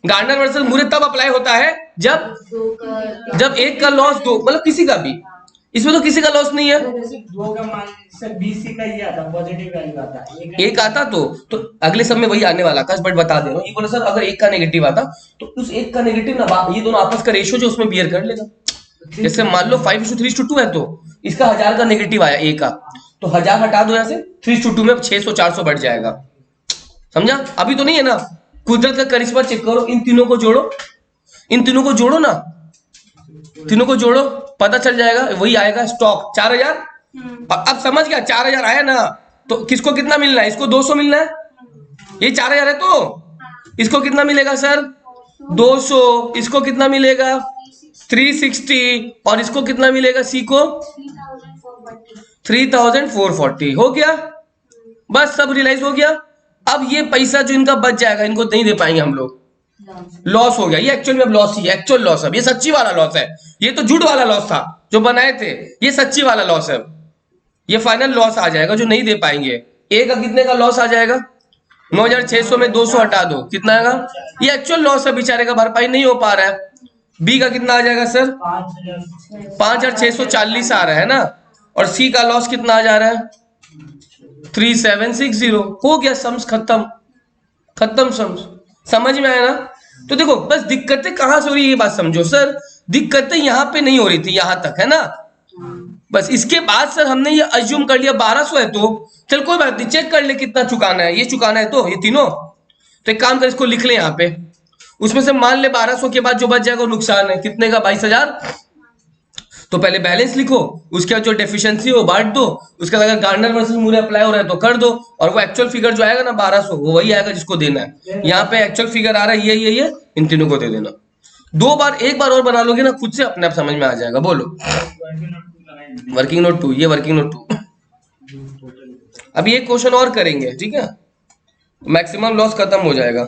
गार्डनर वर्सेस मूरे तब अप्लाई होता है जब एक का लॉस दो, मतलब किसी का भी। इसमें तो किसी का लॉस नहीं है। जैसे 2 का मान सर बीसी का ये आता, पॉजिटिव वैल्यू आता, एक आता तो अगले सब में वही आने वाला था, बट बता दे रहा हूँ। ये बोला सर अगर एक का नेगेटिव आता तो उस एक का नेगेटिव ना ये दोनों आपस का रेशियो जो उसमें बियर कर लेगा। जैसे मान लो 5:3:2 है तो इसका 1,000 का नेगेटिव आया ए का, तो 1,000 हटा दो यहाँ से, 3:2 में 600-400 बढ़ जाएगा। समझा? अभी तो नहीं है ना। कुदरत का करिश्मा चेक करो, इन तीनों को जोड़ो, इन तीनों को जोड़ो ना, तीनों को जोड़ो, पता चल जाएगा वही आएगा स्टॉक 4,000। अब समझ गया? 4,000 आया ना, तो किसको कितना मिलना है? इसको 200 मिलना है। ये 4,000 है तो इसको कितना मिलेगा सर? 200। इसको कितना मिलेगा? 360। और इसको कितना मिलेगा? सी को 3,440। हो गया? बस सब रियलाइज हो गया। अब ये पैसा जो इनका बच जाएगा इनको नहीं दे पाएंगे हम लोग, लॉस हो गया। ये एक्चुअल में अब लॉस ही है, एक्चुअल लॉस। अब ये सच्ची वाला लॉस है, ये तो झूठ वाला लॉस था जो बनाए थे, ये सच्ची वाला लॉस है। ये फाइनल लॉस आ जाएगा जो नहीं दे पाएंगे। ए का कितने का लॉस आ जाएगा? 9,600 में 200 हटा दो, कितना आएगा? ये एक्चुअल लॉस है, बेचारे का भरपाई नहीं हो पा रहा है। बी का कितना आ जाएगा सर? 5,640 आ रहा है ना। और सी का लॉस कितना आ जा रहा है? 3,760। हो गया, सम्स खत्म सम्स। समझ में आया ना? तो देखो बस दिक्कतें कहां से हो रही है ये बात समझो सर। दिक्कतें यहां पे नहीं हो रही थी, यहां तक है ना। बस इसके बाद सर हमने ये अज्यूम कर लिया 1,200 है तो चल कोई बात नहीं, चेक कर ले कितना चुकाना है। ये चुकाना है तो ये तीनों, तो एक काम कर इसको लिख ले यहाँ पे। उसमें से मान ले 1,200 के बाद जो बच जाएगा वो नुकसान है। कितने का? 22,000। तो पहले बैलेंस लिखो, उसके बाद जो डेफिशिएंसी हो बांट दो, उसके बाद अगर गार्डनर वर्सेस मूरे अप्लाई हो रहा है तो कर दो, और वो एक्चुअल फिगर जो आएगा ना 1,200 वो वही आएगा जिसको देना है। यहाँ पे एक्चुअल फिगर आ रहा है ये इन तीनों को दे देना। एक बार और बना लोगे ना खुद से अपने आप समझ में आ जाएगा। बोलो वर्किंग नोट 2, ये वर्किंग नोट 2। अभी एक क्वेश्चन और करेंगे, ठीक है, मैक्सिमम लॉस खत्म हो जाएगा।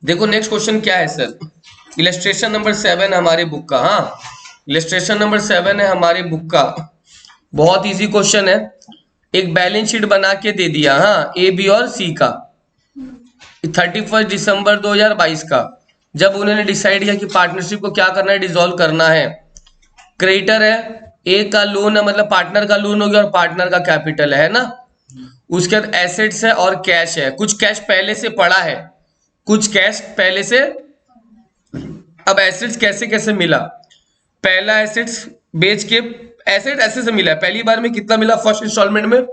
देखो नेक्स्ट क्वेश्चन क्या है सर। इलस्ट्रेशन नंबर 7 है हमारे बुक का। हाँ, इलस्ट्रेशन नंबर 7 है हमारे बुक का। बहुत इजी क्वेश्चन है। एक बैलेंस शीट बना के दे दिया, हाँ, ए बी और सी का 31 दिसंबर 2022 का, जब उन्होंने डिसाइड किया कि पार्टनरशिप को क्या करना है, डिसॉल्व करना है। क्रेडिटर है, ए का लोन है, मतलब पार्टनर का लोन हो गया और पार्टनर का कैपिटल है ना। उसके बाद एसेट्स है और कैश है, कुछ कैश पहले से पड़ा है, कुछ कैश पहले से। अब एसेट्स कैसे कैसे मिला, पहला एसेट्स बेच के, एसेट ऐसे से मिला है, पहली बार में कितना मिला फर्स्ट इंस्टॉलमेंट में,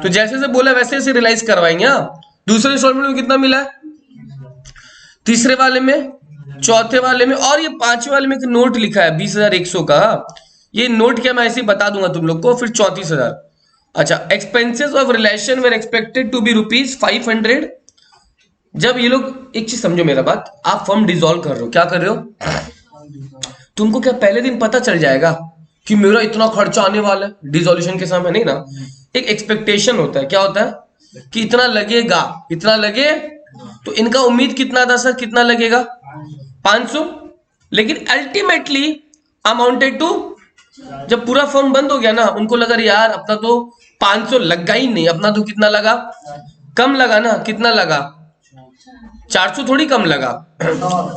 तो जैसे से बोला वैसे वैसे रियलाइज करवाएंगे। हाँ, दूसरे इंस्टॉलमेंट में कितना मिला है, तीसरे वाले में, चौथे वाले में, और ये पांचवे वाले में एक नोट लिखा है 20,100 का। ये नोट क्या मैं ऐसे ही बता दूंगा तुम लोग को, फिर 34,000। अच्छा, expenses of relation were expected to be ₹500। जब ये लोग, एक चीज समझो मेरा बात, आप फर्म डिसॉल्व कर रहे हो, क्या कर रहे हो, तुमको क्या पहले दिन पता चल जाएगा कि मेरा इतना खर्चा आने वाला है डिसॉल्यूशन के समय, नहीं ना। एक एक्सपेक्टेशन होता है, क्या होता है कि इतना लगेगा, इतना लगे। तो इनका उम्मीद कितना था सर, कितना लगेगा, 500, लेकिन अल्टीमेटली अमाउंटेड टू, जब पूरा फर्म बंद हो गया ना, उनको लगा यार अपना तो 500 लगा ही नहीं, अपना तो कितना लगा, कम लगा ना, कितना लगा, 400 थोड़ी कम लगा,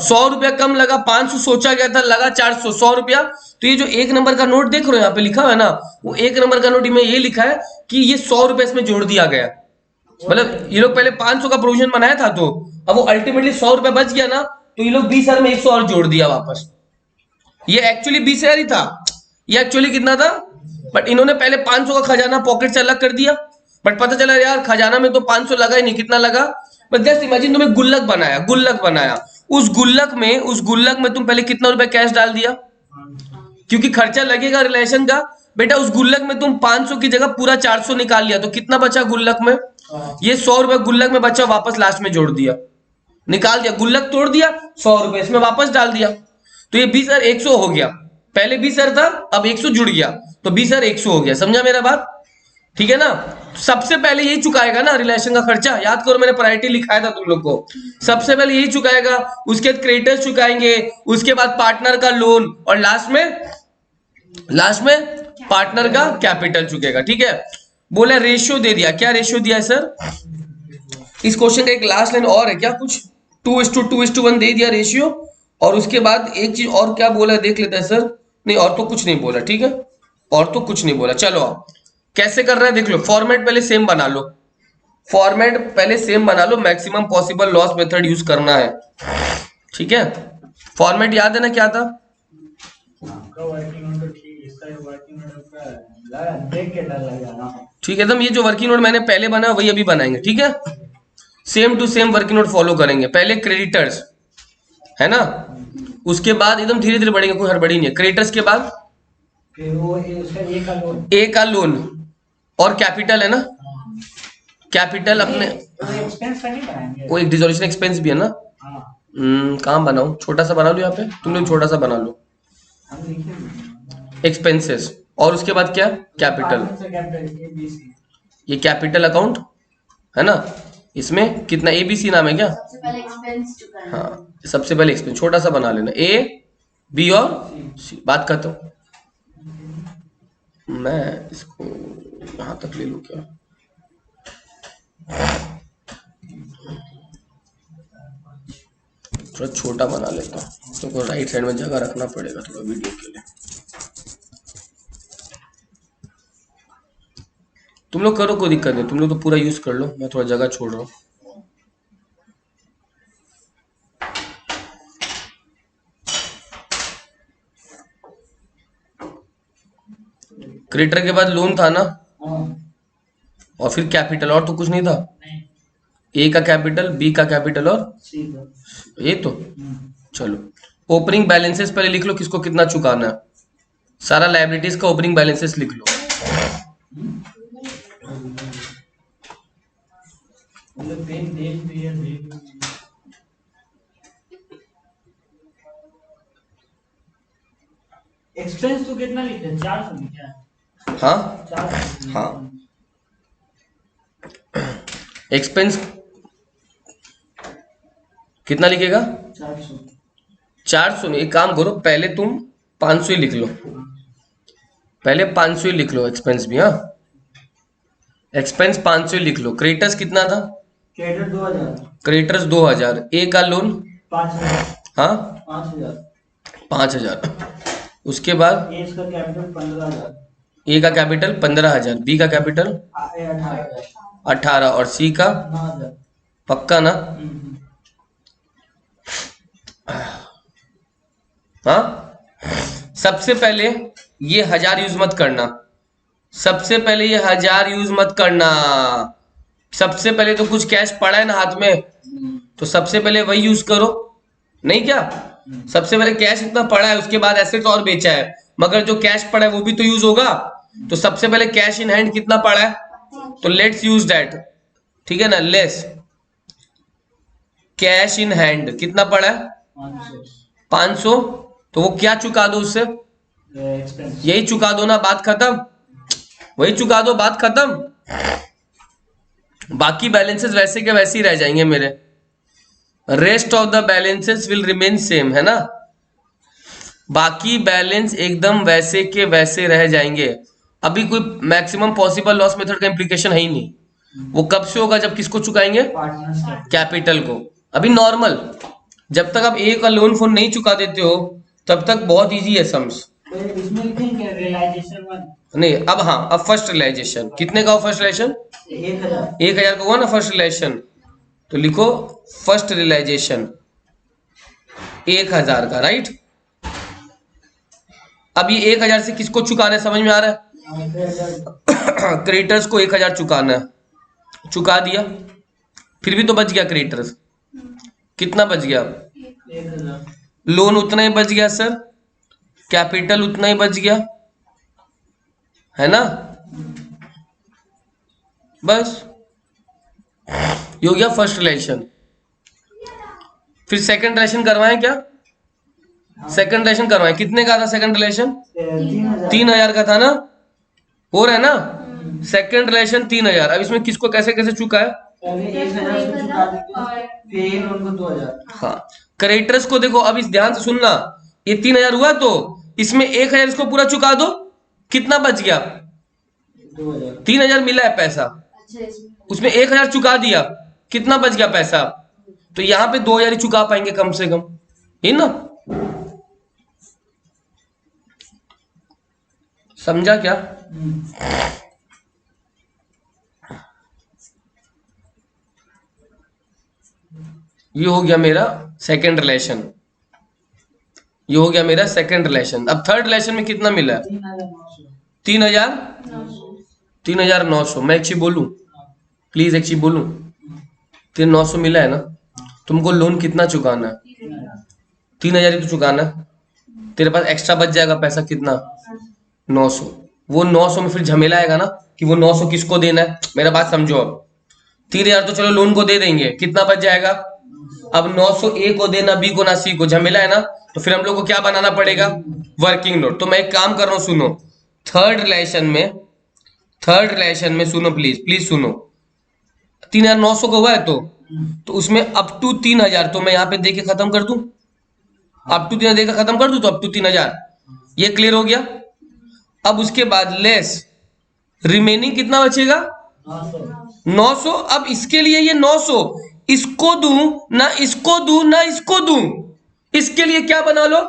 100 रुपया कम लगा, 500 सोचा गया था, लगा 400, 100 रुपया। तो ये जो एक नंबर का नोट देख रहे हो यहाँ पे लिखा हुआ है ना, वो एक नंबर का नोट में ये लिखा है कि ये 100 रुपया इसमें जोड़ दिया गया। मतलब ये लोग पहले 500 का प्रोविजन बनाया था, तो अब वो अल्टीमेटली 100 रुपया बच गया ना, तो ये लोग 20,000 में 100 और जोड़ दिया वापस। ये एक्चुअली 20,000 ही था, ये एक्चुअली कितना था, बट इन्होंने पहले 500 का खजाना पॉकेट से अलग कर दिया, बट पता चला यार खजाना में तो 500 लगा ही नहीं, कितना लगा। बट जस्ट इमेजिन तुमने गुल्लक बनाया, गुल्लक बनाया, उस गुल्लक में तुम पहले कितना रुपया कैश डाल दिया, क्योंकि खर्चा लगेगा रिलेशन का। बेटा उस गुल्लक में तुम 500 की जगह पूरा 400 निकाल लिया, तो कितना बचा गुल्लक में, ये 100 रुपया गुल्लक में बचा, वापस लास्ट में जोड़ दिया, निकाल दिया, गुल्लक तोड़ दिया, 100 रुपए इसमें वापस डाल दिया। तो ये 20,100 हो गया, पहले 20,000 था, अब 100 जुड़ गया, तो 20,100 हो गया। समझा मेरा बात, ठीक है ना। सबसे पहले यही चुकाएगा ना रिलेशन का खर्चा, याद करो मैंने प्रायोरिटी लिखाया था तुम लोग को, सबसे पहले यही चुकाएगा, उसके बाद क्रेडिटर्स चुकाएंगे, उसके बाद पार्टनर का लोन, और लास्ट में पार्टनर का कैपिटल चुकेगा। ठीक है, बोला रेशियो दे दिया, क्या रेशियो दिया है सर, इस क्वेश्चन का एक लास्ट लाइन और है क्या, कुछ 2:2:1 दे दिया रेशियो, और उसके बाद एक चीज और क्या बोला देख लेते हैं सर, नहीं और तो कुछ नहीं बोला, ठीक है, और तो कुछ नहीं बोला। चलो आप कैसे कर रहे हैं देख लो, फॉर्मेट पहले सेम बना लो, फॉर्मेट पहले सेम बना लो, maximum possible loss method use करना है, ठीक है। फॉर्मेट याद है ना क्या था, आपका वर्किंग नोट तो ठीक है, इसका वर्किंग नोट का लगा देख के डर लग रहा है। ठीक है, एकदम ये जो वर्किंग नोट मैंने पहले बनाया वही अभी बनाएंगे, ठीक है, same to same working note follow करेंगे। पहले क्रेडिटर्स है ना, उसके बाद एकदम धीरे धीरे बढ़ेंगे, कोई हड़बड़ी नहीं है। क्रेडिटर्स के बाद फिर वो उसका ए का लोन और कैपिटल है ना, कैपिटल अपने, एक्सपेंस का नहीं बनाएंगे, वो एक डिसोल्यूशन एक्सपेंस भी है ना। हाँ कहाँ बनाऊं, छोटा सा बना लो, यहाँ पे तुम लोग छोटा सा बना लो, हम लिखे एक्सपेंसेस, और उसके बाद क्या, कैपिटल, ये कैपिटल अकाउंट है ना, इसमें कितना ABC नाम है क्या, सबसे पहले एक्सपेंस चुकाना। हाँ सबसे पहले एक्सपेंस छोटा सा बना लेना, A B और C, बात खत्म। मैं इसको यहां तक ले लूं क्या, थोड़ा छोटा बना लेता हूँ, तो राइट साइड में जगह रखना पड़ेगा थोड़ा वीडियो के लिए। तुम लोग करो, कोई दिक्कत नहीं, तुम लोग तो पूरा यूज कर लो, मैं थोड़ा जगह छोड़ रहा हूँ। क्रेडिटर के बाद लोन था ना, और फिर कैपिटल, और तो कुछ नहीं था, ए का कैपिटल, बी का कैपिटल और ये तो। चलो ओपनिंग बैलेंसेस पहले लिख लो, किसको कितना चुकाना है, सारा लायबिलिटीज का ओपनिंग बैलेंसेस लिख लो। एक्सपेंस तो कितना लिखे, 400 लिखा है, हाँ 400 हाँ, एक्सपेंस कितना लिखेगा, 400 400 नहीं, एक काम करो पहले तुम 500 ही लिख लो, पहले 500 ही लिख लो एक्सपेंस भी, हाँ एक्सपेंस 500 लिख लो। क्रेडिटर्स कितना था? Credit 2000, creditors 2000। ए का लोन 5000, हाँ 5000, 5000। उसके बाद ए इसका कैपिटल 15000, ए का कैपिटल 15000, बी का कैपिटल 18000, 18 और सी का 9000। पक्का ना? हाँ, सबसे पहले ये 1000 यूज मत करना। सबसे पहले ये 1000 यूज मत करना। सबसे पहले तो कुछ कैश पड़ा है ना हाथ में, तो सबसे पहले वही यूज करो। नहीं क्या? सबसे पहले कैश इतना पड़ा है, उसके बाद एसेट्स और बेचा है, मगर जो कैश पड़ा है वो भी तो यूज होगा। तो सबसे पहले कैश इन हैंड कितना पड़ा है, तो लेट्स यूज दैट। ठीक है ना? लेस कैश इन हैंड कितना पड़ा है? 500। तो वो क्या चुका दो उससे? एक्सपेंस। यही चुका दो ना, बात खत्म। वही चुका दो, बात खत्म। बाकी बैलेंसेस वैसे के वैसे ही रह जाएंगे मेरे। Rest of the balances will remain same, है ना? बाकी बैलेंस एकदम वैसे के वैसे रह जाएंगे। अभी कोई मैक्सिमम पॉसिबल लॉस मेथड का इंप्लीकेशन है ही नहीं। वो कब से होगा? जब किसको चुकाएंगे? पार्टनर्स कैपिटल को। अभी नॉर्मल, जब तक आप ए का लोन फोन नहीं चुका देते हो तब तक बहुत इजी है सम्स। इसमें लिखें क्या रियलाइजेशन 1? नहीं, अब हाँ, अब फर्स्ट रियलाइजेशन कितने का हो? First realisation 1000। 1000 का हुआ ना फर्स्ट रियलाइजेशन। तो लिखो फर्स्ट रियलाइजेशन 1000 का, राइट? अब ये 1000 से किसको चुकाना है, समझ में आ रहा है? क्रेडिटर्स को 1000 चुकाना है। चुका दिया, फिर भी तो बच गया क्रेडिटर्स। कितना बच गया? 1000। लोन उतना ही बच गया सर, कैपिटल उतना ही बच गया, है ना? बस ये हो गया फर्स्ट रिलेशन। फिर सेकंड रिलेशन करवाएं क्या? सेकंड रिलेशन करवाएं। कितने का था सेकंड रिलेशन? 3000। 3000 का था ना? हो रहा है ना? Second relation 3000। अब इसमें किसको कैसे कैसे चुका है? पहले 1000 से चुका देंगे, फिर उनको 2000। हाँ, क्रेडिटर्स को देखो, अब इस ध्यान से सुनना। ये 3000 हुआ तो इसमें 1000 इसको पूरा चुका दो। कितना बच गया? 2000। 3000 मिला है पैसा, उसमें 1000 चुका दिया, कितना बच गया पैसा? तो यहाँ पे 2000 ही चुका पाएंगे कम से कम, है ना? समझा क्या? ये हो गया मेरा सेकंड रिलेशन। ये हो गया मेरा सेकंड रिलेशन। अब थर्ड रिलेशन में कितना मिला है? 3900। 3900। मैं एक चीज बोलूं, प्लीज एक चीज बोलूं। 900 मिला है ना? तुमको लोन कितना चुकाना है? 3000 ही तो चुकाना है। तेरे पास एक्स्ट्रा बच जाएगा पैसा कितना? 900। वो 900 में फिर झमेला आएगा ना कि वो 900 किसको देना है। मेरा बात समझो। अब 3000 तो चलो लोन को दे देंगे, कितना बच जाएगा? अब 900 ए को देना, बी को ना, सी को। झमेला है ना? तो फिर हम लोग को क्या बनाना पड़ेगा? Working note. तो मैं एक काम कर रहा हूं, सुनो। थर्ड रिलेशन में सुनो, प्लीज सुनो। 3900 का हुआ है तो उसमें अप टू 3000 तो मैं यहाँ पे दे के खत्म कर दूं। अप टू 3000 देकर खत्म कर दूं, तो अप टू 3000। ये क्लियर हो गया? अब उसके बाद लेस रिमेनिंग कितना बचेगा? 900। अब इसके लिए ये 900 इसको दूं ना, इसको दूं ना, इसको दूं, इसके लिए क्या बना लो?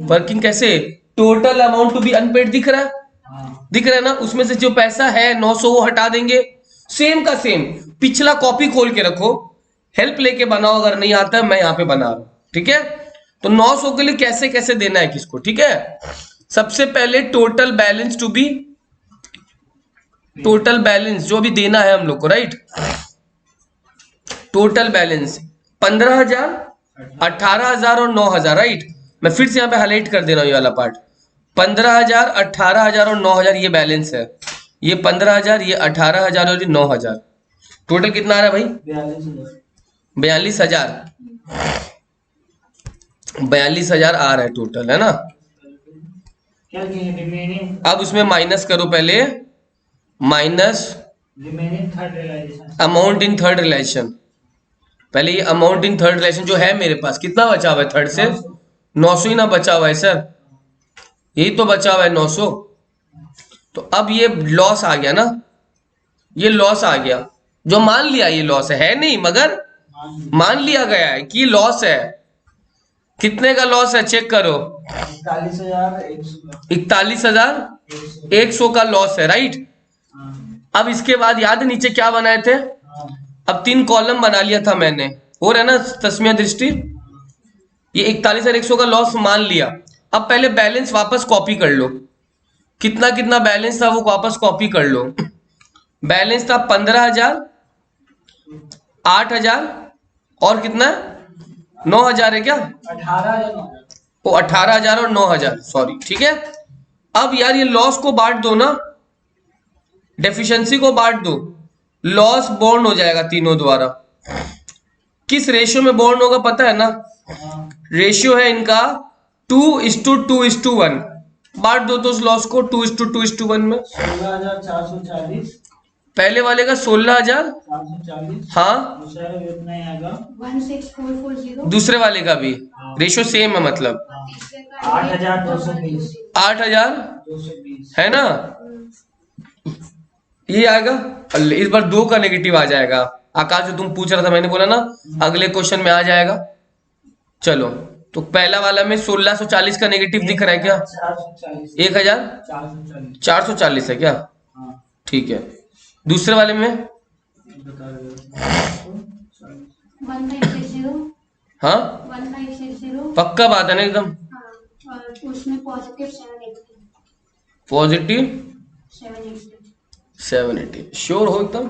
वर्किंग। कैसे? Total amount to be unpaid दिख रहा है? दिख रहा है ना? उसमें से जो पैसा है 900 वो हटा देंगे, सेम का सेम। पिछला कॉपी खोल के रखो, हेल्प लेके बनाओ, अगर नहीं आता है मैं यहाँ पे बना रहा हूं। ठीक है? तो 900 के लिए कैसे कैसे देना है किसको? ठीक है? सबसे पहले total balance to be, total balance जो भी देना है हम लोग को, राइट? टोटल बैलेंस 15000, 18000 और 9000, राइट? मैं फिर से यहाँ पे हाईलाइट कर दे रहा हूँ ये वाला पार्ट। 15000, 18000 और 9000 ये बैलेंस है। ये 15000, ये 18000 और ये 9000। टोटल कितना आ रहा है भाई? 42000। 42000 आ रहा है टोटल, है ना? रिमेनिंग अब उसमें माइनस करो पहले, minus remaining third realization. Amount in third relation. पहले ये अमाउंट इन थर्ड रिलेशन जो है मेरे पास, कितना बचा हुआ है थर्ड से? 900 ही ना बचा हुआ है सर, यही तो बचा हुआ है 900। तो अब ये लॉस आ गया ना, ये लॉस आ गया, जो मान लिया ये लॉस है नहीं, मगर मान लिया गया है कि लॉस है। कितने का लॉस है चेक करो, 41,100 का लॉस है, राइट। अब इसके बाद याद है नीचे क्या बनाए थे, अब 3 कॉलम बना लिया था मैंने, हो रहा है ना तस्मिया दृष्टि। ये 41,100 का लॉस मान लिया। अब पहले बैलेंस वापस कॉपी कर लो, कितना कितना बैलेंस था वो वापस कॉपी कर लो। बैलेंस था 15,000, 8,000 और कितना 9,000 है क्या, 18,000 वो 18,000 और 9,000, सॉरी, ठीक है। अब यार ये लॉस को बांट दो ना, डेफिशिएंसी को बांट दो, लॉस बॉन्ड हो जाएगा तीनों द्वारा। किस रेशियो में बॉन्ड होगा पता है ना, रेशियो है इनका 2:2:1। बांट दो तो उस लॉस को 2:2:1 में। 16,440, पहले वाले का 16,000, 440, हाँ, दूसरा का कितना आएगा 16440, दूसरे वाले का भी रेशियो सेम है, मतलब तीसरे का 8,220, 8,220 है ना। हम्म, ये आएगा, इस बार 2 का नेगेटिव आ जाएगा। आकाश जो तुम पूछ रहा था, मैंने बोला ना अगले क्वेश्चन में आ जाएगा। चलो तो पहला वाला में 1640 का नेगेटिव दिख रहा है क्या, 440, 1440 440, है क्या, हाँ ठीक है। दूसरे वाले में बता दो 1560, हाँ 1560, पक्का बात है ना एकदम, हाँ, और उसमें पॉजिटिव 780, पॉजिटिव 780, 780, श्योर हो एकदम।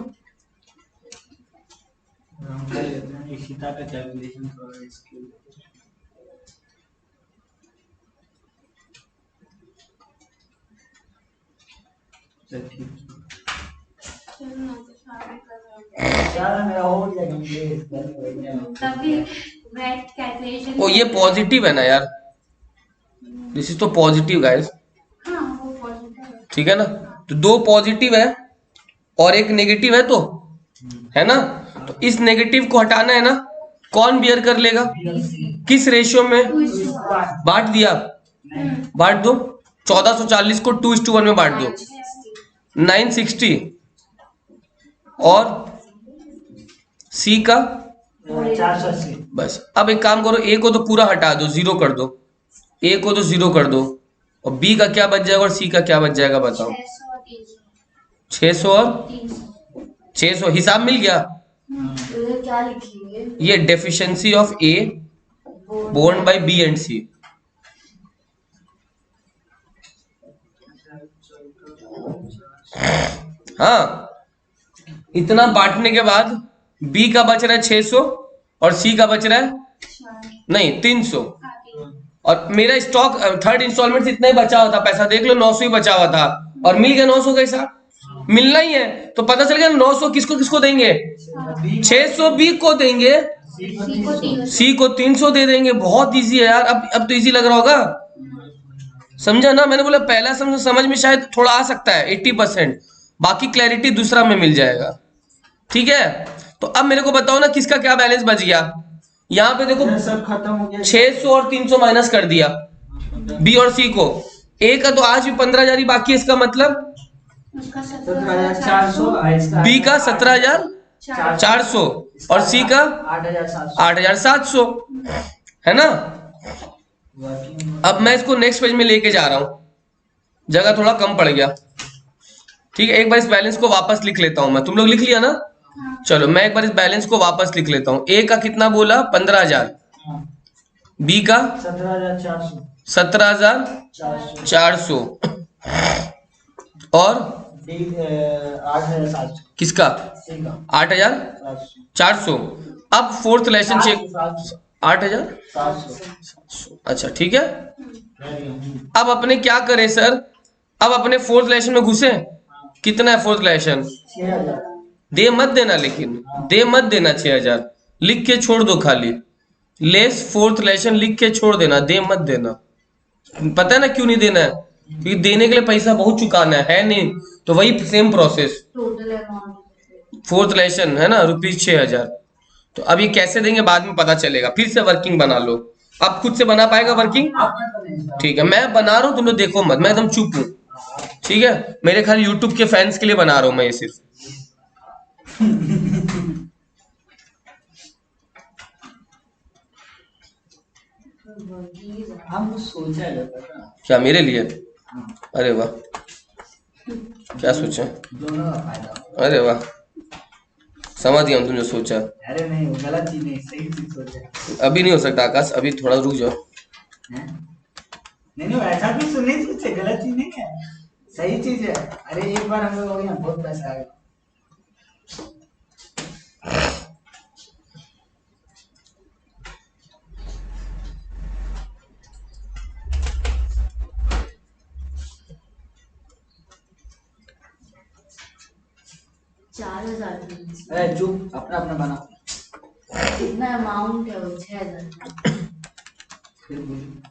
हम कर लेते हैं इशिता का कैलकुलेशन थोड़ा इसके लिए। चल ठीक चलो ना तो सारे कर रहे हैं। है, यार मेरा हो गया कंप्लीट। तभी वेट कैलकुलेशन, ओ ये पॉजिटिव है ना यार, दिस इज तो पॉजिटिव गाइस, हाँ वो पॉजिटिव है, ठीक है ना। तो 2 पॉजिटिव है और 1 नेगेटिव है, तो है ना। तो इस नेगेटिव को हटाना है ना, कौन बियर कर लेगा, किस रेशियो में, 2:1, बांट दिया, बांट दो 1440 को 2:1 में बांट दो, 960 और सी का 480, बस। अब एक काम करो, ए को तो पूरा हटा दो, 0 कर दो, ए को तो 0 कर दो, और बी का क्या बच जाएगा और सी का क्या बच जाएगा बताओ। 600 और 600 300, और 300, 600 हिसाब मिल गया। तो ये क्या लिखेंगे, ये डेफिशिएंसी ऑफ ए बोन्ड बाय बी एंड सी। हाँ, इतना बांटने के बाद बी का बच रहा है 600 और सी का बच रहा है नहीं 300, और मेरा स्टॉक थर्ड इंस्टॉलमेंट इतना ही बचा हुआ था, पैसा देख लो 900 ही बचा हुआ था, और मिल गया 900 का हिसाब, मिलना ही है। तो पता चल गया 900 किसको किसको देंगे, 600 बी को देंगे, सी को 300 दे देंगे। बहुत इजी है यार, अब तो इजी लग रहा होगा, समझा ना। मैंने बोला पहला समझ में शायद थोड़ा आ सकता है 80%, बाकी क्लैरिटी दूसरा में मिल जाएगा, ठीक है। तो अब मेरे को बताओ ना किसका क्या बैलेंस बच गया। यहाँ पे देखो सब खत्म हो गया, 600 और 300 माइनस कर दिया बी और सी को, ए का तो आज भी 15,000 ही बाकी है, इसका मतलब उसका 17,400, बी का 17,400 और सी का 8,700, 8,700, है ना। अब मैं इसको नेक्स्ट पेज में लेके जा रहा हूं, जगह थोड़ा कम पड़ गया, ठीक है। एक बार इस बैलेंस को वापस लिख लेता हूं मैं, तुम लोग लिख लिया ना, चलो मैं एक बार इस बैलेंस को वापस लिख लेता हूं। ए का कितना बोला 15,000, बी का 17,400, 17,400 और 8,700, किसका 8,400। अब फोर्थ लेसन चेक 8,700, अच्छा ठीक है। अब अपने क्या करें सर, अब अपने फोर्थ लेसन में घुसे, कितना है फोर्थ लेसन, 6,000, दे मत देना, लेकिन दे मत देना 6,000, लिख के छोड़ दो खाली, लेस फोर्थ लेसन लिख के छोड़ देना, दे मत देना। पता है ना क्यों नहीं देना है, क्योंकि देने के लिए पैसा बहुत चुकाना है नहीं, तो वही same process, total amount fourth lesson है ना ₹6,000। तो अब ये कैसे देंगे बाद में पता चलेगा, फिर से वर्किंग बना लो। अब खुद से बना पाएगा वर्किंग, ठीक है। मैं बना रहा हूँ, तुम लोग देखो मत, मैं एकदम चुप हूँ, ठीक है। मेरे खाली यूट्यूब के फैंस के लिए बना रहा हूँ मैं ये सिर्फ, हम कुछ सोचा है पता। क्या मेरे लिए? हाँ, अरे वाह, क्या सोचा? दोनों का फायदा होगा। अरे वाह, समझ गया हूँ तुमने सोचा। अरे नहीं, वो गलत चीज नहीं, सही चीज सोचा अभी नहीं हो सकता आकाश, अभी थोड़ा रुक जाओ। है। नहीं नहीं, ऐसा भी सुनने सोचे, गलत चीज नहीं है, सही चीज है। अरे एक बार हम लोग हो गया, बहुत पैसा आएगा। चार हजार अरे चुप, अपना अपना बना। कितना अमाउंट है वो? 6,000। फिर बोलिए।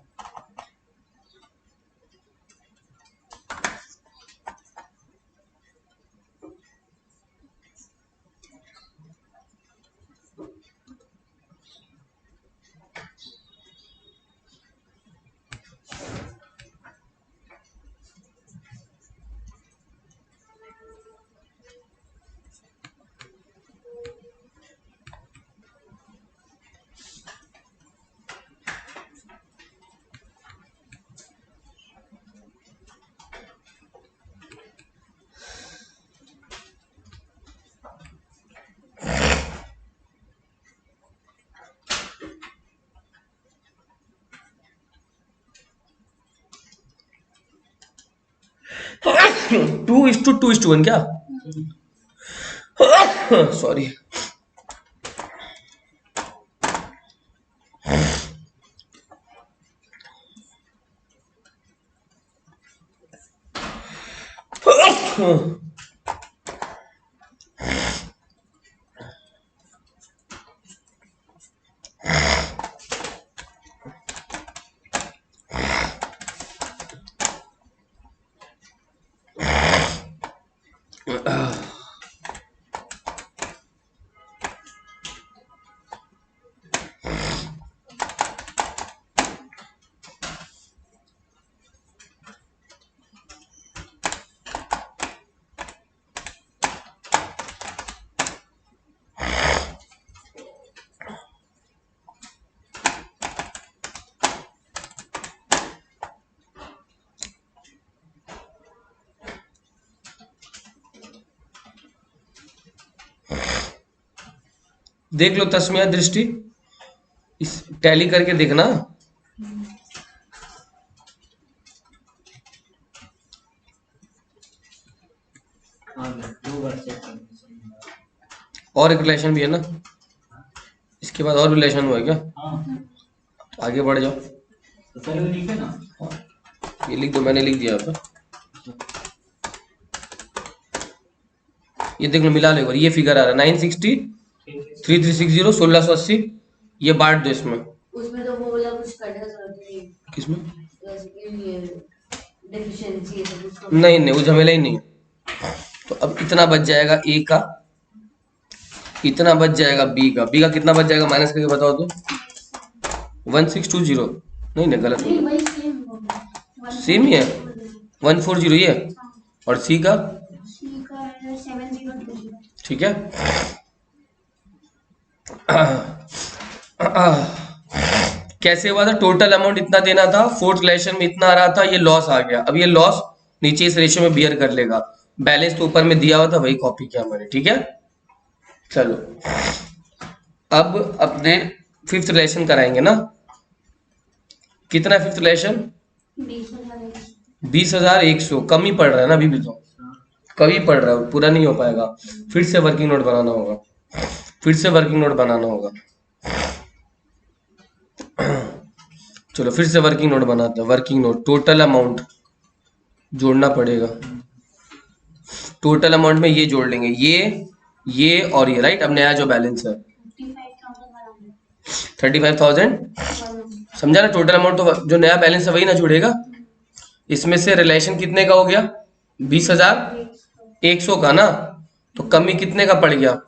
टू इज टू 1 क्या? सॉरी। देख लो तस्मिया दृष्टि, इस टैली करके देखना। हाँ, दो बार चेक करना। और एक रिलेशन भी है ना, इसके बाद और रिलेशन हुआ है क्या? हाँ, आगे बढ़ जाओ। तो चलो लिखे ना। हाँ, ये लिख दो, मैंने लिख दिया यहाँ पे। ये देख लो, मिला लो एक बार, ये फिगर आ रहा है 960 3360 1680। ये बांट दो इसमें। उसमें तो वो वाला कुछ करने का जरूरत नहीं है। किसमें? जैसे कि ये डेफिशिएंसी है सब उसको। नहीं नहीं, वो झमेला ही नहीं है। तो अब इतना बच जाएगा ए का, इतना बच जाएगा बी का। बी का कितना बच जाएगा माइनस करके बताओ तो? 1620। नहीं नहीं, गलत हो नहीं गया। वही सेम होगा। सेम ही है 140 ये, और सी का? सी का है 702। ठीक है। कैसे हुआ था? टोटल अमाउंट इतना देना था, फोर्थ रिलेशन में इतना आ रहा था, ये लॉस आ गया। अब ये लॉस नीचे इस रेशियो में बियर कर लेगा। बैलेंस तो ऊपर में दिया हुआ था, वही कॉपी किया मैंने। ठीक है, चलो अब अपने फिफ्थ रिलेशन कराएंगे ना। कितना फिफ्थ रिलेशन? 20,000। 20,100। कम ही पड़ रहा है ना अभी भी, तो कम ही पड़ रहा है, पूरा नहीं हो पाएगा। फिर से वर्किंग नोट बनाना होगा, फिर से वर्किंग नोट बनाना होगा। चलो फिर से वर्किंग नोट बनाते हैं। वर्किंग नोट, टोटल अमाउंट जोड़ना पड़ेगा। टोटल अमाउंट में ये जोड़ लेंगे, ये और ये, राइट। अब नया जो बैलेंस है 35,000। समझा ना? टोटल अमाउंट तो जो नया बैलेंस है वही ना जुड़ेगा। इसमें से रिलेशन कितने का हो गया? 20,100 का ना। तो कमी कितने का पड़ गया?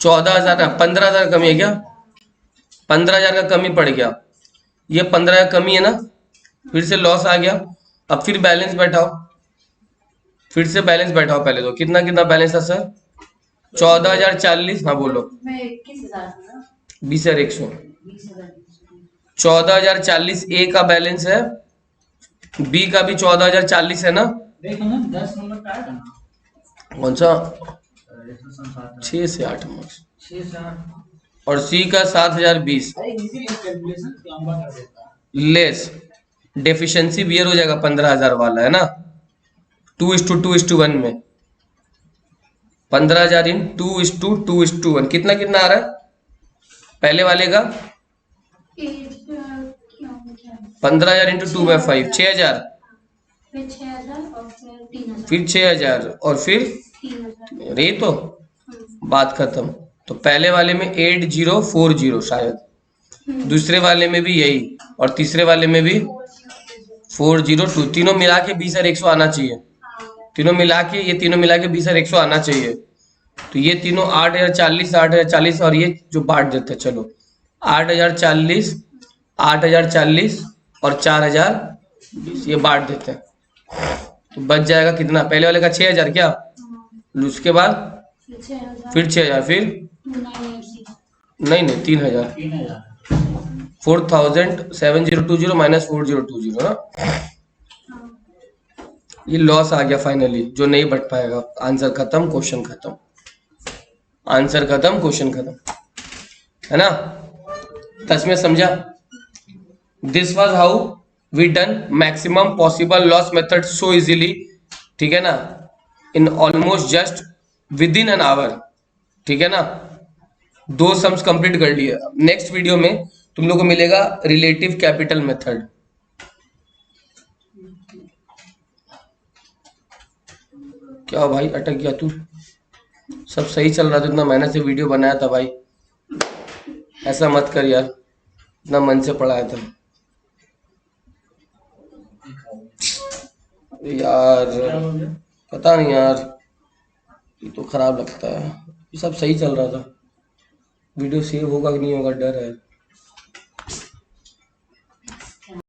14,000 का। 15,000 कमी है क्या? 15,000 का कमी पड़ गया। ये 15 का कमी है ना, फिर से लॉस आ गया। अब फिर बैलेंस बैठाओ, फिर से बैलेंस बैठाओ। पहले तो कितना कितना बैलेंस था सर? 14,040, हाँ बोलो। मैं 21,000 था 20,100। 20,000 14,040 ए का बैलेंस है, बी का भी 14,040 है ना। देखो ना 10 नंबर का है ना, कौन सा? 167 6 से 8 मार्क्स। 6 से 8। और सी का 7,020 अरे इजीली कैलकुलेशन लंबा कर देता है। लेस। डेफिशिएंसी बियर हो जाएगा 15,000 वाला, है ना। 2:2:1 में 15,000 इन 2:2:1 कितना कितना आ रहा है पहले वाले का? 15,000 इंटू 2 बाई 5 6,000, फिर 6,000 और फिर 3,000 फिर 6,000 और फिर 3,000 रे तो बात खत्म। तो पहले वाले में 8040 शायद, दूसरे वाले में भी यही, और तीसरे वाले में भी 402। तीनों मिला के 20,100 आना चाहिए। तीनों मिला के, ये तीनों मिला के 20,100 आना चाहिए। तो ये तीनों 8,040 8,040 और ये जो बांट देते हैं, चलो 8,040 8,040 और 4,020 ये बांट देते हैं। तो बच जाएगा कितना? पहले वाले का 6,000 क्या, उसके बाद फिर 6,000, फिर 2,986 नहीं 3,000, 3000 4,7020 माइनस 4,020 ना। ये लॉस आ गया फाइनली, जो नहीं बट पाएगा। आंसर खत्म, क्वेश्चन खत्म, आंसर खत्म, क्वेश्चन खत्म, है ना। 10 में समझा? This was how we done maximum possible loss method so easily, ठीक है ना, in almost just within an hour, ठीक है ना। 2 सम्स कंप्लीट कर लिए। नेक्स्ट वीडियो में तुम लोग को मिलेगा रिलेटिव कैपिटल मेथड। क्या भाई अटक गया तू? सब सही चल रहा था, इतना मेहनत से वीडियो बनाया था भाई, ऐसा मत कर यार, इतना मन से पढ़ाया था यार। क्या हो गया? पता नहीं यार, ये तो खराब लगता है। ये सब सही चल रहा था, वीडियो सेव होगा कि नहीं होगा डर है।